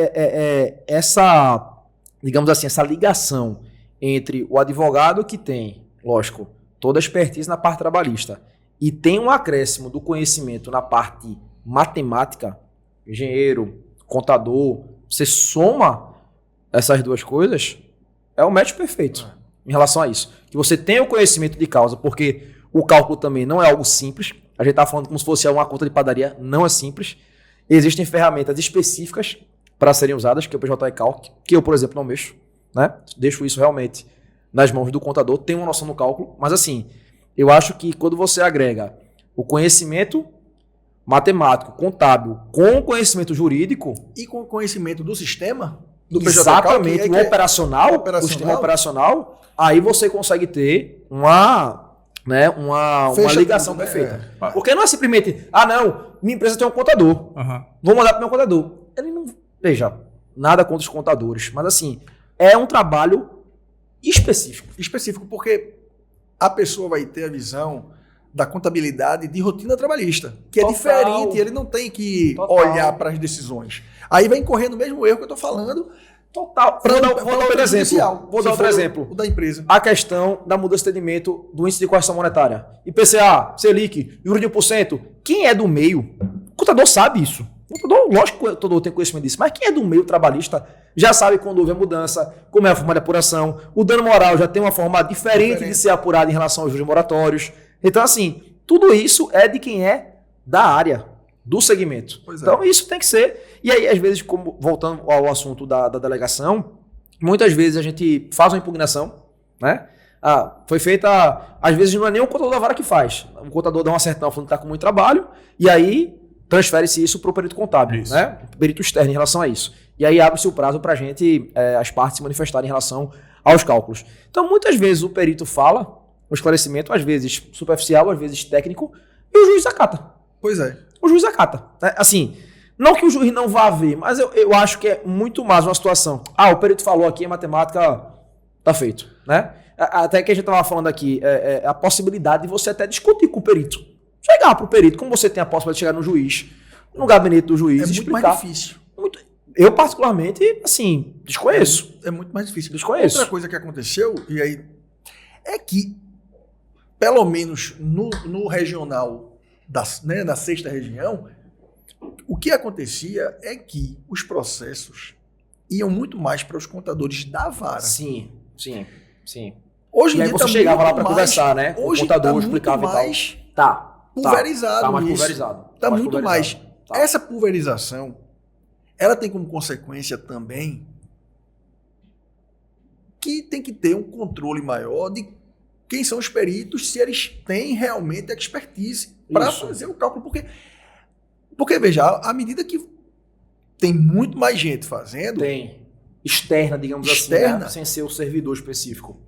essa, digamos assim, essa ligação entre o advogado que tem, lógico, toda a expertise na parte trabalhista e tem um acréscimo do conhecimento na parte matemática, engenheiro, contador, você soma essas duas coisas, é o match perfeito em relação a isso. Que você tenha o conhecimento de causa, porque o cálculo também não é algo simples. A gente está falando como se fosse uma conta de padaria, não é simples. Existem ferramentas específicas para serem usadas, que é o PJ Calc, que eu, por exemplo, não mexo, né? Deixo isso realmente nas mãos do contador, tenho uma noção no cálculo, mas assim, eu acho que quando você agrega o conhecimento matemático, contábil, com o conhecimento jurídico, E com o conhecimento do sistema, do PJ exatamente, Calc, o operacional, operacional. o sistema operacional, aí você consegue ter uma Fecha ligação tudo, né? perfeita. Porque não é simplesmente, não, minha empresa tem um contador, Aham. vou mandar para o meu contador. Ele não, veja, nada contra os contadores, mas assim, é um trabalho específico, porque a pessoa vai ter a visão da contabilidade de rotina trabalhista, que Total. é diferente, ele não tem que Total. olhar para as decisões. Aí vai incorrer no mesmo erro que eu estou falando. Total. Vou dar outro exemplo. Vou dar outro exemplo. O da empresa. A questão da mudança de entendimento do índice de correção monetária. IPCA, Selic, juros de 1%. Quem é do meio, o contador sabe isso. O contador, lógico que o contador tem conhecimento disso, mas quem é do meio trabalhista já sabe quando houve a mudança, como é a forma de apuração. O dano moral já tem uma forma diferente de ser apurado em relação aos juros moratórios. Então, assim, tudo isso é de quem é da área, do segmento. Pois é. Então, isso tem que ser. E aí, às vezes, voltando ao assunto da delegação, muitas vezes a gente faz uma impugnação, né? Foi feita, às vezes não é nem o contador da vara que faz. O contador dá uma certidão falando que está com muito trabalho, e aí transfere-se isso para o perito contábil, Isso. né? O perito externo em relação a isso. E aí abre-se o prazo para a gente, as partes se manifestarem em relação aos cálculos. Então, muitas vezes o perito fala o esclarecimento, às vezes superficial, às vezes técnico, e o juiz acata. Pois é. O juiz acata. Assim, Não que o juiz não vá ver, mas eu acho que é muito mais uma situação. O perito falou aqui, a matemática tá feito, né? Até que a gente estava falando aqui, a possibilidade de você até discutir com o perito. Chegar pro perito, como você tem a possibilidade de chegar no juiz, no gabinete do juiz, É muito explicar. mais difícil. Eu, particularmente, assim, desconheço. É muito mais difícil. Desconheço. Outra coisa que aconteceu, e aí, é que, pelo menos no regional, na sexta região, o que acontecia é que os processos iam muito mais para os contadores da vara. Sim. Hoje E em aí dia você tá chegava lá muito para mais- conversar, né? Hoje O contador tá explicava muito e tal. mais Pulverizado. pulverizado Tá mais isso. pulverizado. Tá muito mais. pulverizado. Tá. Essa pulverização, ela tem como consequência também que tem que ter um controle maior de quem são os peritos, se eles têm realmente expertise para Isso. fazer o cálculo. Porque, veja, à medida que tem muito mais gente fazendo, Tem. Externa, digamos assim, Externa. né? Sem ser o servidor específico.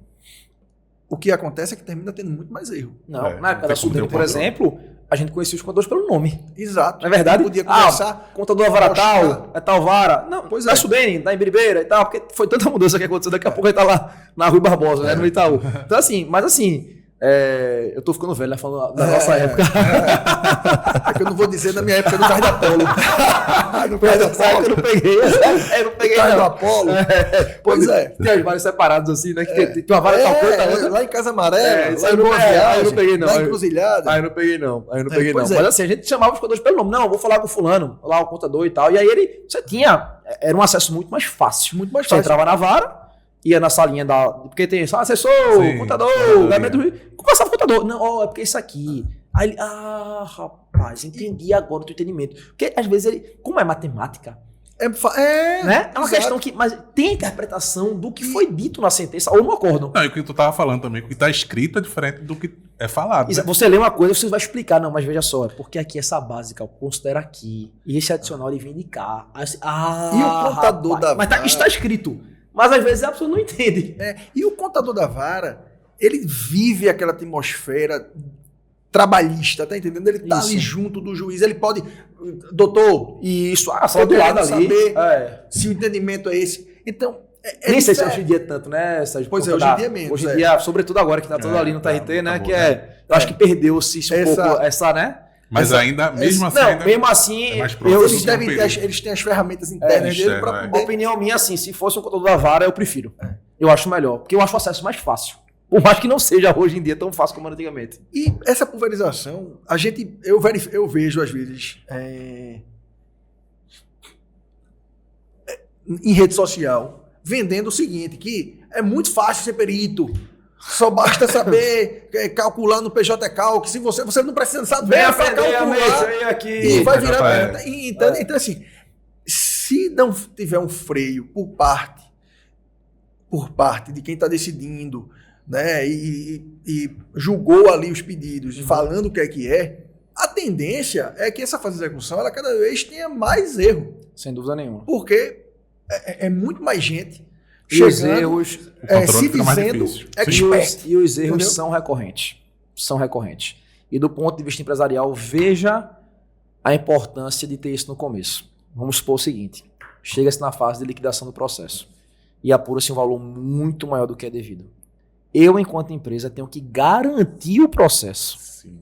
o que acontece é que termina tendo muito mais erro. Não, É, na época não da tem como Sudene, ter um por controle. exemplo, a gente conhecia os contadores pelo nome. Exato. Não é verdade? Podia conversar. Contador da vara mostrar. tal, é tal vara. Não, Pois da é. Sudene, da Embiribeira e tal, porque foi tanta mudança que aconteceu, daqui a pouco ele tá lá na Rui Barbosa, né, no Itaú. Então assim, mas assim, eu tô ficando velho, né, falando da nossa época. É que eu não vou dizer da minha época do Carro da Apolo. No Carro da Essa época eu não peguei, eu não peguei Carro do não. Apolo. Pois é. Tem os vários separados assim, né, que tem uma vara tal coisa, tá outra. Lá em Casa Amarela, Isso lá aí em eu não- Boa aí eu Viagem, não peguei, não. lá em Encruzilhada. Aí eu não peguei não, pois é. Mas assim, a gente chamava os contadores pelo nome. Não, vou falar com fulano, lá o contador e tal. E aí você tinha, era um acesso muito mais fácil. Muito mais Você fácil. entrava na vara, ia na salinha porque tem só assessor, Sim, contador, contador, gabinete do juiz. Conversava com o contador. Não, é porque isso aqui. Aí ele, rapaz, entendi agora o teu entendimento. Porque às vezes ele, como é matemática, né? É uma exato. questão que, mas tem interpretação do que foi dito na sentença ou no acordo. Não, e o que tu tava falando também, o que tá escrito é diferente do que é falado. Né? Você lê uma coisa, você vai explicar, não, mas veja só, é porque aqui essa básica eu considero aqui, e esse adicional ele vem de cá. Aí você, E o contador rapaz, da mas vara? está escrito, mas às vezes a pessoa não entende. E o contador da vara, ele vive aquela atmosfera trabalhista, tá entendendo? Ele tá Isso. ali junto do juiz, ele pode, doutor, E isso, só só do lado ali. saber É. se o entendimento é esse. Então, Nem sei se diferente. hoje em dia é tanto, né, Sérgio? Pois é, Por hoje em conta dia é menos, Hoje em é. dia, sobretudo agora que tá tudo ali no tá, TRT, né, acabou, que eu acho que perdeu-se isso um pouco, essa, né? Mas ainda, mesmo assim, Não, ainda mesmo assim, é mais eu, próximo. Eles devem ter, eles têm as ferramentas internas dele externo, para é. poder. opinião minha, assim, se fosse um contador da vara, eu prefiro. Eu acho melhor, porque eu acho o acesso mais fácil. Por mais que não seja hoje em dia tão fácil como antigamente. E essa pulverização, eu vejo às vezes em rede social vendendo o seguinte, que é muito fácil ser perito. Só basta saber calcular no PJ Calc. Se você não precisa saber para calcular aqui. e vai virar. PJ. Então, assim, se não tiver um freio por parte de quem está decidindo, né, e julgou ali os pedidos, falando o que é, a tendência é que essa fase de execução ela cada vez tenha mais erro, Sem dúvida nenhuma. porque é muito mais gente E os chegando, erros, O controle se fica mais dizendo difícil. expert. e os erros Entendeu? são recorrentes. São recorrentes. E do ponto de vista empresarial, veja a importância de ter isso no começo. Vamos supor o seguinte: chega-se na fase de liquidação do processo e apura-se um valor muito maior do que é devido. Eu, enquanto empresa, tenho que garantir o processo Sim.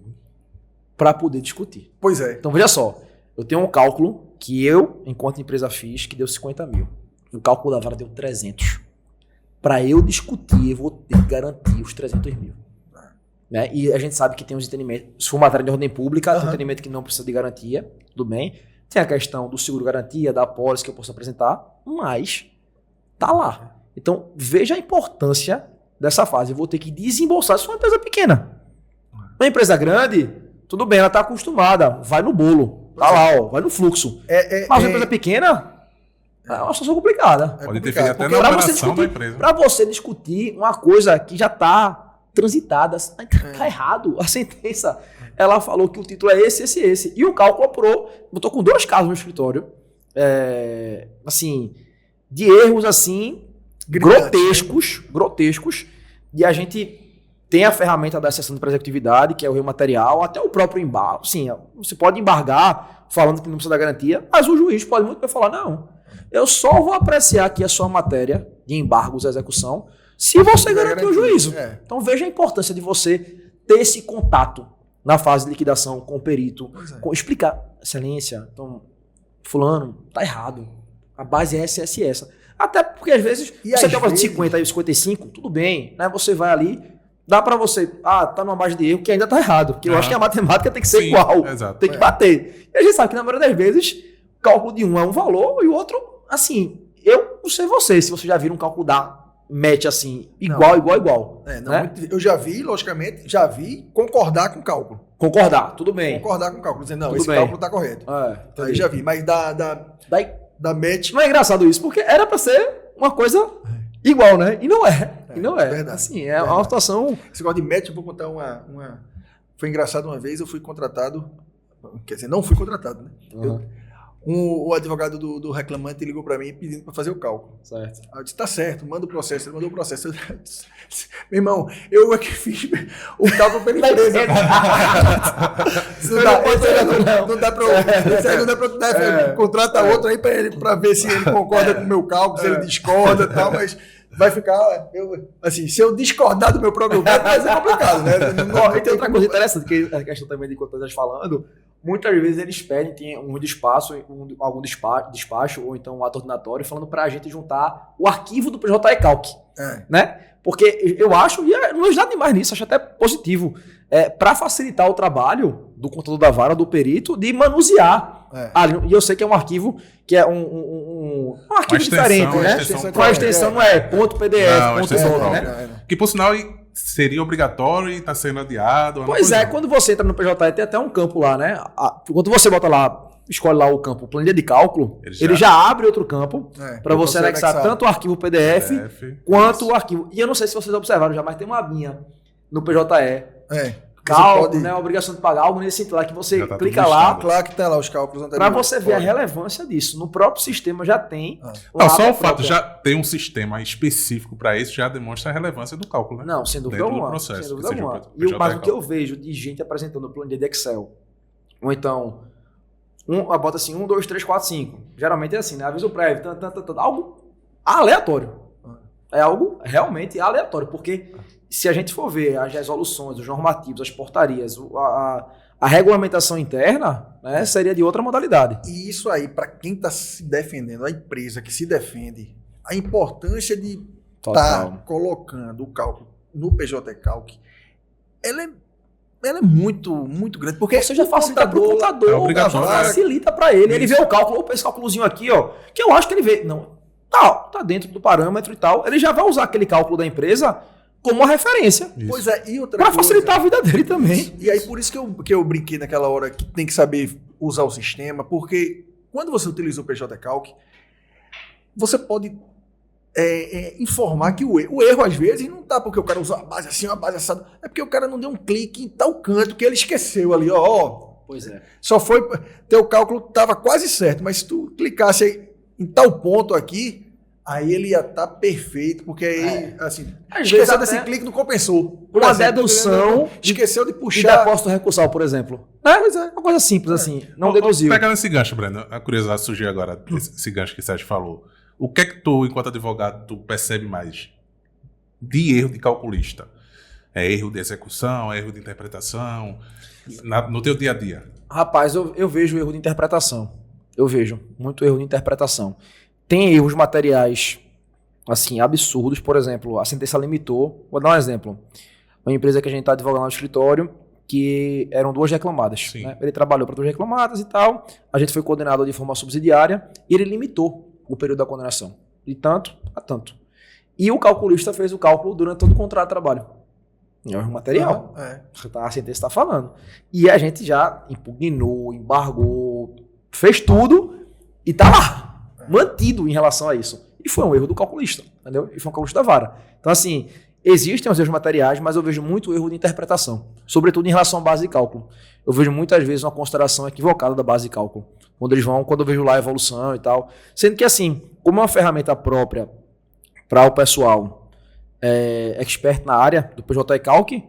para poder discutir. Pois é. Então, veja só. Eu tenho um cálculo que eu, enquanto empresa, fiz que deu 50 mil. O cálculo da vara deu 300. Para eu discutir, eu vou ter que garantir os 300 mil. Né? E a gente sabe que tem os entendimentos. Se for matéria de ordem pública, tem um entendimento que não precisa de garantia. Tudo bem. Tem a questão do seguro-garantia, da apólice que eu posso apresentar. Mas tá lá. Então, veja a importância dessa fase. Eu vou ter que desembolsar. Se for uma empresa pequena. Uma empresa grande, tudo bem, ela está acostumada. Vai no bolo. Tá lá, ó. Vai no fluxo. Mas uma empresa pequena é uma situação complicada. Pode interferir até Porque na pra você operação da discutir, empresa. para você discutir uma coisa que já está transitada, tá errado. A sentença, ela falou que o título é esse. E o cálculo apurou, botou com 2 casos no escritório, assim, de erros assim, grotescos, e a gente tem a ferramenta da exceção de executividade, que é o rematerial, até o próprio embargo. Sim, você pode embargar falando que não precisa da garantia, mas o juiz pode muito bem falar, não, eu só vou apreciar aqui a sua matéria de embargos à execução se você garantir o juízo. Então veja a importância de você ter esse contato na fase de liquidação com o perito, explicar, excelência, então, fulano, tá errado, a base é essa. Até porque às vezes você tem uma base de 50 e 55, tudo bem, né? Você vai ali, dá pra você, tá numa base de erro que ainda tá errado, porque eu acho que a matemática tem que ser igual, tem que bater. E a gente sabe que na maioria das vezes, o cálculo de um é um valor e o outro, assim, eu não sei você, se você já viram um cálculo da match assim, igual. Né? Eu já vi, logicamente, concordar com o cálculo. Concordar, tudo bem. Concordar com o cálculo, dizendo, não, tudo esse bem. cálculo tá correto. Aí já vi, mas da match... Não é engraçado isso, porque era pra ser uma coisa igual, né? E não é. Verdade. Assim, é uma situação... Esse negócio de match, eu vou contar uma... Foi engraçado uma vez, eu fui contratado... Quer dizer, não fui contratado, né? O advogado do reclamante ligou para mim pedindo para fazer o cálculo. Certo. Aí eu disse, tá certo, manda o processo. Ele mandou o processo. Meu irmão, eu é que fiz o cálculo pela empresa. Não dá para contrata outro aí para ver se ele concorda com o meu cálculo, se ele discorda e tal, mas vai ficar... se eu discordar do meu próprio cálculo, vai ser complicado, né? E tem outra coisa interessante, que a questão também de quanto estás falando, muitas vezes eles pedem algum despacho ou então um ato ordinatório falando para a gente juntar o arquivo do PJ Calc, né? Porque eu acho, e não é nada demais nisso, acho até positivo, para facilitar o trabalho do contador da vara, do perito, de manusear. E eu sei que é um arquivo que é um arquivo diferente, né? Com a extensão não é ponto .pdf, ponto .zona, né? Que por sinal seria obrigatório e está sendo adiado. Pois é, quando você entra no PJE tem até um campo lá, né? Quando você bota lá, escolhe lá o campo planilha de cálculo, ele já abre outro campo para você anexar tanto o arquivo PDF quanto o arquivo. E eu não sei se vocês observaram já, mas tem uma abinha no PJE. Cálculo, né? A obrigação de pagar, algo nesse sentido lá, que você clica lá. Claro que tá lá os cálculos anteriores. Para você ver a relevância disso. No próprio sistema já tem. Não, só o fato de já ter um sistema específico para isso já demonstra a relevância do cálculo, né? Não, sem dúvida alguma. Mas o que eu vejo de gente apresentando planilha de Excel, ou então, bota assim, 1, 2, 3, 4, 5. Geralmente é assim, né? Aviso prévio, algo aleatório. É algo realmente aleatório, porque se a gente for ver as resoluções, os normativos, as portarias, a regulamentação interna, né, seria de outra modalidade. E isso aí, para quem está se defendendo, a empresa que se defende, a importância de estar colocando o cálculo no PJ Calc, ela é muito, muito grande. Porque você já facilita para o contador, facilita para ele. Ele vê o cálculo, opa, esse cálculozinho aqui, ó, que eu acho que ele vê. Não, tá dentro do parâmetro e tal. Ele já vai usar aquele cálculo da empresa como uma referência. Isso. Pois é, e outra coisa... Para facilitar a vida dele também. E aí, por isso que eu brinquei naquela hora que tem que saber usar o sistema, porque quando você utiliza o PJ Calc, você pode informar que o erro, às vezes, não tá porque o cara usou uma base assim, uma base assada, é porque o cara não deu um clique em tal canto que ele esqueceu ali, ó. Pois é. Só foi... Teu cálculo estava quase certo, mas se tu clicasse em tal ponto aqui, aí ele ia estar perfeito, porque aí, assim, esqueceu desse clique, não compensou. Por uma dedução, esqueceu de puxar. De depósito recursal, por exemplo. Pois é. Uma coisa simples assim, não deduziu. Pegando esse gancho, Breno, a curiosidade surgiu agora, esse gancho que o Sérgio falou. O que é que tu, enquanto advogado, tu percebe mais de erro de calculista? É erro de execução, é erro de interpretação, no teu dia a dia? Rapaz, eu vejo erro de interpretação. Eu vejo muito erro de interpretação. Tem erros materiais, assim, absurdos. Por exemplo, a sentença limitou. Vou dar um exemplo. Uma empresa que a gente está advogando no escritório, que eram 2 reclamadas. Né? Ele trabalhou para 2 reclamadas e tal. A gente foi condenado de forma subsidiária e ele limitou o período da condenação. De tanto a tanto. E o calculista fez o cálculo durante todo o contrato de trabalho. É um erro material. A sentença está falando. E a gente já impugnou, embargou, fez tudo e está lá. Mantido em relação a isso. E foi um erro do calculista, entendeu? E foi um calculista da vara. Então, assim, existem os erros materiais, mas eu vejo muito erro de interpretação, sobretudo em relação à base de cálculo. Eu vejo muitas vezes uma consideração equivocada da base de cálculo. Quando eu vejo lá a evolução e tal. Sendo que, assim, como é uma ferramenta própria para o pessoal expert na área do PJ Calc,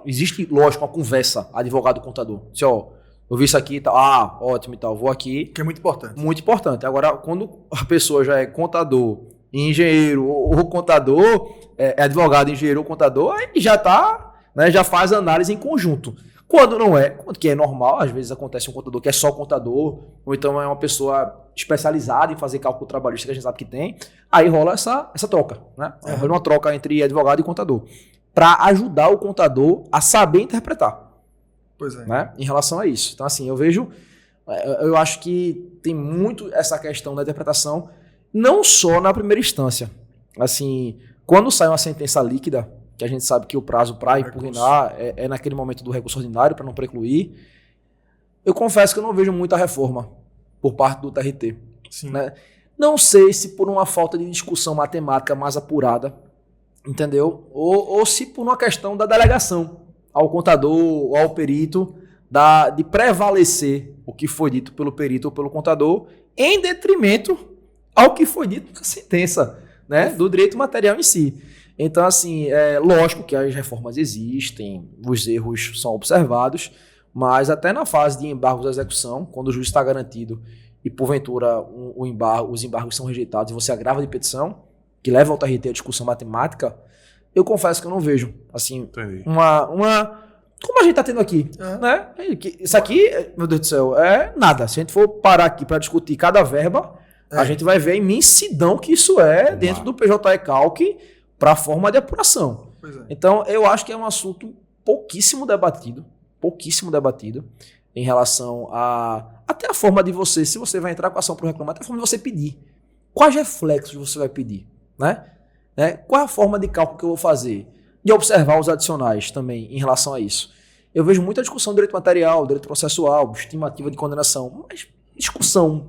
existe, lógico, uma conversa advogado-contador. Assim, ó, eu vi isso aqui e tal, ótimo e tal, vou aqui. Que é muito importante. Muito importante. Agora, quando a pessoa já é contador, engenheiro ou contador, é advogado, engenheiro ou contador, aí já tá, né, já faz análise em conjunto. Quando não é, que é normal, às vezes acontece um contador que é só contador, ou então é uma pessoa especializada em fazer cálculo trabalhista, que a gente sabe que tem, aí rola essa troca, né? Rola uma troca entre advogado e contador, para ajudar o contador a saber interpretar. Pois é. Né? Em relação a isso. Então, assim, eu acho que tem muito essa questão da interpretação, não só na primeira instância. Assim, quando sai uma sentença líquida, que a gente sabe que o prazo para impugnar é naquele momento do recurso ordinário, para não precluir, eu confesso que eu não vejo muita reforma por parte do TRT. Sim. Né? Não sei se por uma falta de discussão matemática mais apurada, entendeu? Ou se por uma questão da delegação ao contador ou ao perito, de prevalecer o que foi dito pelo perito ou pelo contador, em detrimento ao que foi dito na sentença, né, do direito material em si. Então, assim, lógico que as reformas existem, os erros são observados, mas até na fase de embargos da execução, quando o juiz está garantido e, porventura, os embargos são rejeitados e você agrava de petição, que leva ao TRT a discussão matemática, eu confesso que eu não vejo, assim, como a gente está tendo aqui, né? Isso aqui, meu Deus do céu, é nada. Se a gente for parar aqui para discutir cada verba, a gente vai ver a imensidão que isso é dentro do PJE Calc para a forma de apuração. Pois é. Então, eu acho que é um assunto pouquíssimo debatido em relação até a forma de você, se você vai entrar com a ação para reclamar, até a forma de você pedir. Quais reflexos você vai pedir, né? Qual é a forma de cálculo que eu vou fazer? De observar os adicionais também em relação a isso. Eu vejo muita discussão do direito material, direito processual, estimativa de condenação, mas discussão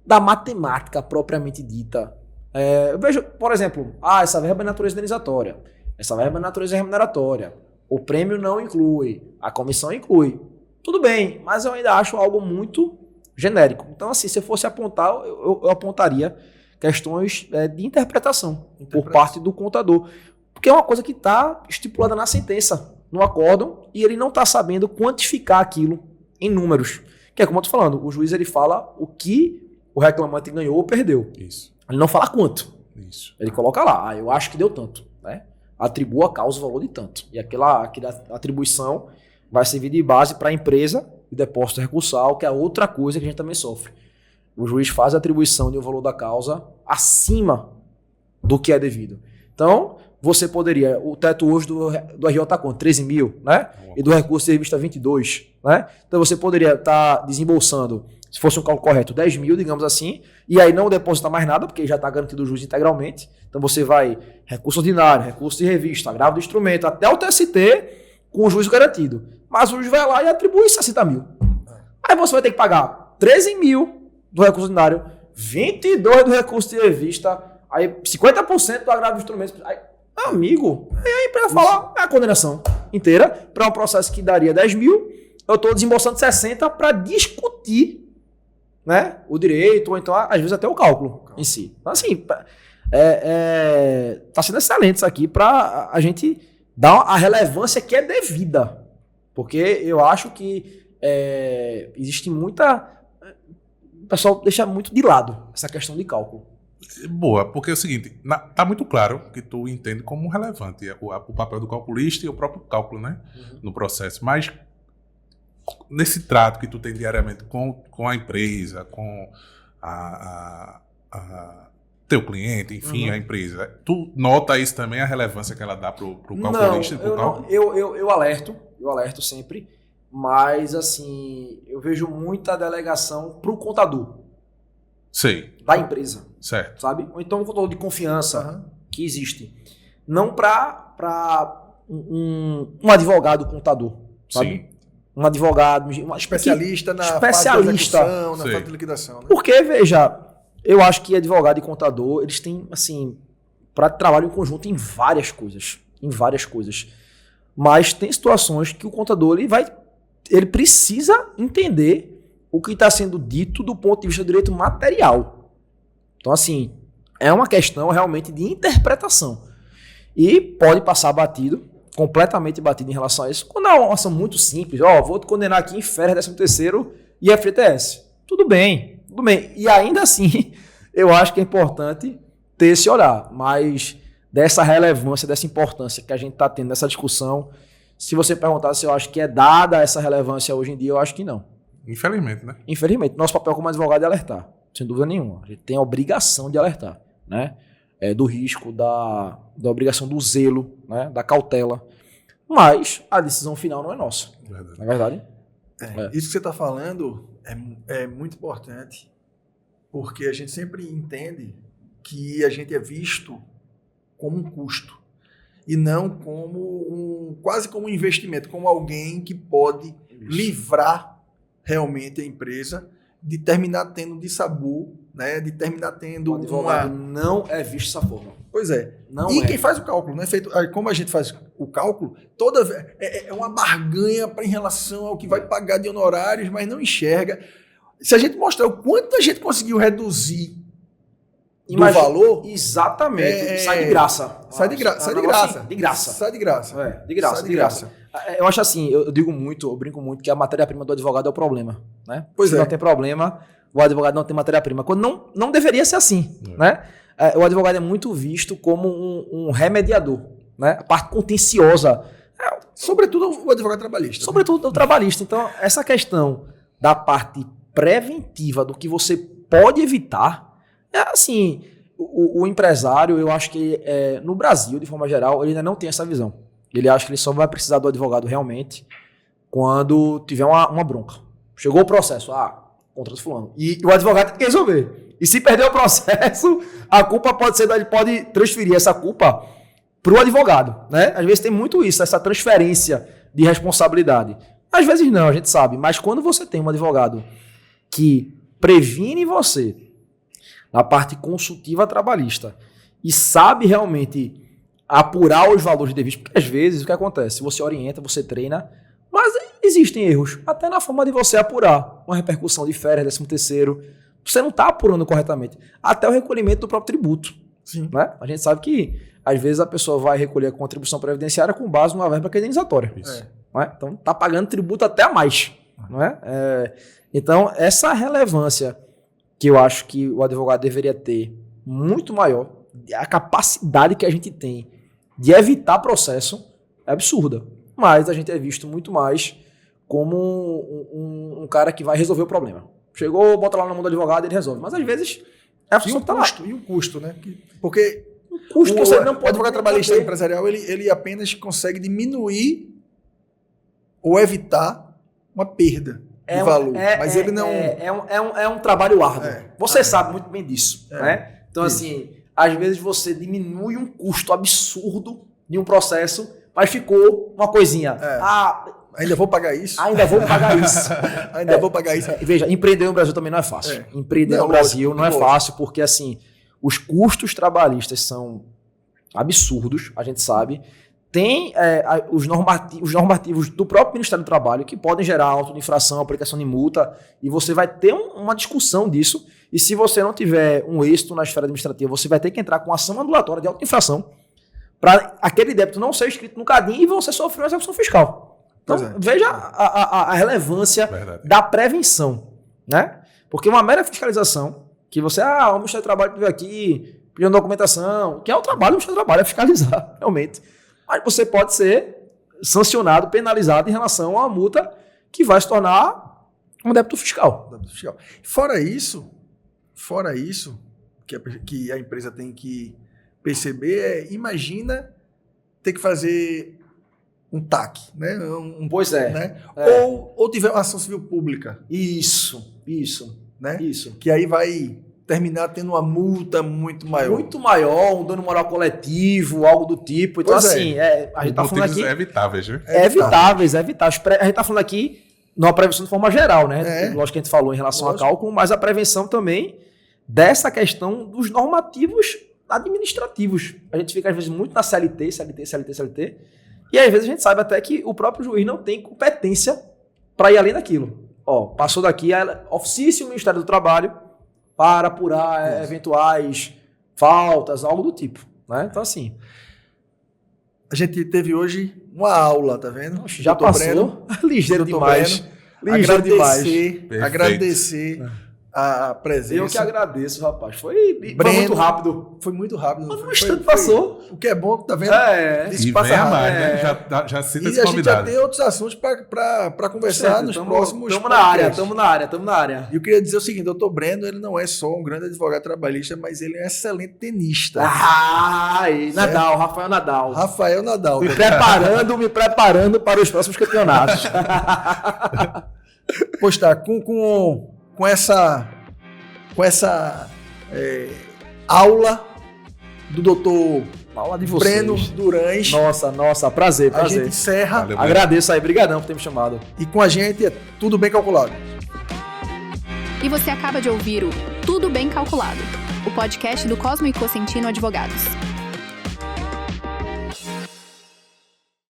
da matemática propriamente dita. Eu vejo, por exemplo, essa verba é natureza indenizatória, essa verba é natureza remuneratória, o prêmio não inclui, a comissão inclui. Tudo bem, mas eu ainda acho algo muito genérico. Então, assim, se eu fosse apontar, eu apontaria questões de interpretação por parte do contador. Porque é uma coisa que está estipulada na sentença, no acórdão, e ele não está sabendo quantificar aquilo em números. Que é como eu estou falando, o juiz ele fala o que o reclamante ganhou ou perdeu. Isso. Ele não fala quanto. Isso. Ele coloca lá, eu acho que deu tanto. Né? Atribua a causa o valor de tanto. E aquela atribuição vai servir de base para a empresa de depósito recursal, que é outra coisa que a gente também sofre. O juiz faz a atribuição de um valor da causa acima do que é devido. Então, você poderia, o teto hoje do RJ está com 13 mil, né? E do recurso de revista 22, né? Então, você poderia estar desembolsando, se fosse um cálculo correto, 10 mil, digamos assim, e aí não deposita mais nada, porque já está garantido o juiz integralmente. Então, você vai recurso ordinário, recurso de revista, agravo do instrumento, até o TST com o juiz garantido. Mas o juiz vai lá e atribui 60 mil. Aí você vai ter que pagar 13 mil do recurso ordinário, 22 do recurso de revista, aí 50% do agravo do instrumento. Aí, amigo, aí a empresa fala, a condenação inteira para um processo que daria 10 mil, eu estou desembolsando 60 para discutir, né, o direito, ou então, às vezes, até o cálculo em si. Então, assim, tá sendo excelente isso aqui para a gente dar a relevância que é devida. Porque eu acho que existe muita... O pessoal deixa muito de lado essa questão de cálculo. Boa, porque é o seguinte, tá muito claro que tu entende como relevante o papel do calculista e o próprio cálculo, né, no processo, mas nesse trato que tu tem diariamente com a empresa, com teu cliente, enfim, a empresa, tu nota isso também, a relevância que ela dá pro calculista e pro cálculo? Eu alerto sempre, mas assim, eu vejo muita delegação pro contador. Sei. Da empresa. Certo. Sabe? Ou então um contador de confiança que existe. Não para um advogado contador, sabe? Sim. Um advogado... Especialista na fase de execução, na fase de liquidação. Né? Porque, veja, eu acho que advogado e contador, eles têm, assim, trabalham em conjunto em várias coisas. Mas tem situações que o contador ele precisa entender o que está sendo dito do ponto de vista do direito material. Então, assim, é uma questão realmente de interpretação. E pode passar batido, completamente batido em relação a isso. Quando é uma ação muito simples, vou te condenar aqui em férias, 13º e FGTS. Tudo bem. E ainda assim, eu acho que é importante ter esse olhar, mas dessa relevância, dessa importância que a gente está tendo nessa discussão, se você perguntar se eu acho que é dada essa relevância hoje em dia, eu acho que não. Infelizmente, né? Infelizmente. Nosso papel como advogado é alertar, sem dúvida nenhuma. A gente tem a obrigação de alertar, né? Do risco, da obrigação do zelo, né? Da cautela. Mas a decisão final não é nossa. Verdade. Não é verdade? Isso que você está falando é muito importante, porque a gente sempre entende que a gente é visto como um custo e não como quase como um investimento, como alguém que pode livrar realmente a empresa de terminar tendo dissabor, né? De terminar tendo O advogado não é visto dessa forma. Pois é. Não e é. quem faz o cálculo, né? Como a gente faz o cálculo, é uma barganha em relação ao que vai pagar de honorários, mas não enxerga. Se a gente mostrar o quanto a gente conseguiu reduzir do valor... Exatamente. Sai de graça. Sai de graça. De graça. De graça. De graça. Eu acho assim, eu brinco muito que a matéria-prima do advogado é o problema, né? Se não tem problema, o advogado não tem matéria-prima. Quando não deveria ser assim, né? O advogado é muito visto como um remediador, né? A parte contenciosa. Sobretudo o advogado trabalhista. Sobretudo o trabalhista. Então, essa questão da parte preventiva, do que você pode evitar, assim, o empresário, eu acho que no Brasil, de forma geral, ele ainda não tem essa visão. Ele acha que ele só vai precisar do advogado realmente quando tiver uma bronca. Chegou o processo, contra o fulano. E o advogado tem que resolver. E se perder o processo, a culpa ele pode transferir essa culpa para o advogado, né? Às vezes tem muito isso, essa transferência de responsabilidade. Às vezes não, a gente sabe. Mas quando você tem um advogado que previne você na parte consultiva trabalhista e sabe realmente apurar os valores devidos, porque às vezes o que acontece? Você orienta, você treina, mas existem erros, até na forma de você apurar uma repercussão de férias, 13º, você não está apurando corretamente, até o recolhimento do próprio tributo. Sim. Né? A gente sabe que às vezes a pessoa vai recolher a contribuição previdenciária com base numa verba indenizatória. Isso. Né? Então está pagando tributo até a mais. Não é? Então essa relevância que eu acho que o advogado deveria ter muito maior, a capacidade que a gente tem de evitar processo é absurda. Mas a gente é visto muito mais como um cara que vai resolver o problema. Chegou, bota lá na mão do advogado e ele resolve. Mas às vezes é a pessoa que tá lá. E o custo, né? Porque o custo que você não pode... O advogado trabalhista empresarial, ele apenas consegue diminuir ou evitar uma perda de valor. Mas ele não... É um trabalho árduo. Você sabe muito bem disso. Né? Então, isso. assim, às vezes você diminui um custo absurdo de um processo, mas ficou uma coisinha. Ainda vou pagar isso. Ainda vou pagar isso. Vou pagar isso. Veja, empreender no Brasil também não é fácil. Empreender no Brasil não é fácil, porque assim, os custos trabalhistas são absurdos, a gente sabe. Tem os normativos do próprio Ministério do Trabalho que podem gerar auto de infração, aplicação de multa, e você vai ter uma discussão disso. E se você não tiver um êxito na esfera administrativa, você vai ter que entrar com ação ambulatória de auto de infração para aquele débito não ser escrito no CADIM e você sofrer uma execução fiscal. Então, veja a relevância da prevenção, né? Porque uma mera fiscalização, que você, o Ministério do Trabalho veio aqui, pedindo documentação, que é o trabalho do Ministério do Trabalho, é fiscalizar, realmente. Mas você pode ser sancionado, penalizado em relação a uma multa que vai se tornar um débito fiscal. Fora isso que a empresa tem que perceber, imagina ter que fazer um TAC, né? Pois é. Né? Ou tiver uma ação civil pública. Isso. Né? Isso. Que aí vai terminar tendo uma multa muito maior. Muito maior, um dano moral coletivo, algo do tipo. Então, assim, a gente tá falando aqui... evitáveis, né? Evitáveis. A gente tá falando aqui numa prevenção de forma geral, né? Lógico que a gente falou em relação a cálculo, mas a prevenção também dessa questão dos normativos administrativos. A gente fica, às vezes, muito na CLT, e às vezes a gente sabe até que o próprio juiz não tem competência para ir além daquilo. Passou daqui, oficia o Ministério do Trabalho para apurar eventuais faltas, algo do tipo. Né? Então, assim... A gente teve hoje uma aula, tá vendo? Já Doutor passou. Ligeiro Doutor demais. Breno, Ligeiro demais. agradecer a presença. Eu que agradeço, rapaz. Foi Breno, muito rápido. Foi muito rápido. Mas Foi- no instante foi- passou. O que é bom, tá vendo? Isso E passa venha rápido. mais, né? Já cita E esse a gente já convidado. tem outros assuntos para conversar nos próximos Tamo na área, podcasts. tamo na área. E eu queria dizer o seguinte, doutor Breno, ele não é só um grande advogado trabalhista, mas ele é um excelente tenista. Nadal, Rafael Nadal. Rafael Nadal. Me preparando para os próximos campeonatos. Pois tá, com essa aula do doutor Aula de vocês. Breno Durães, Nossa, prazer. a gente encerra. Valeu. Agradeço aí, brigadão por ter me chamado. E com a gente é tudo bem calculado. E você acaba de ouvir o Tudo Bem Calculado, o podcast do Cosmo e Cosentino Advogados.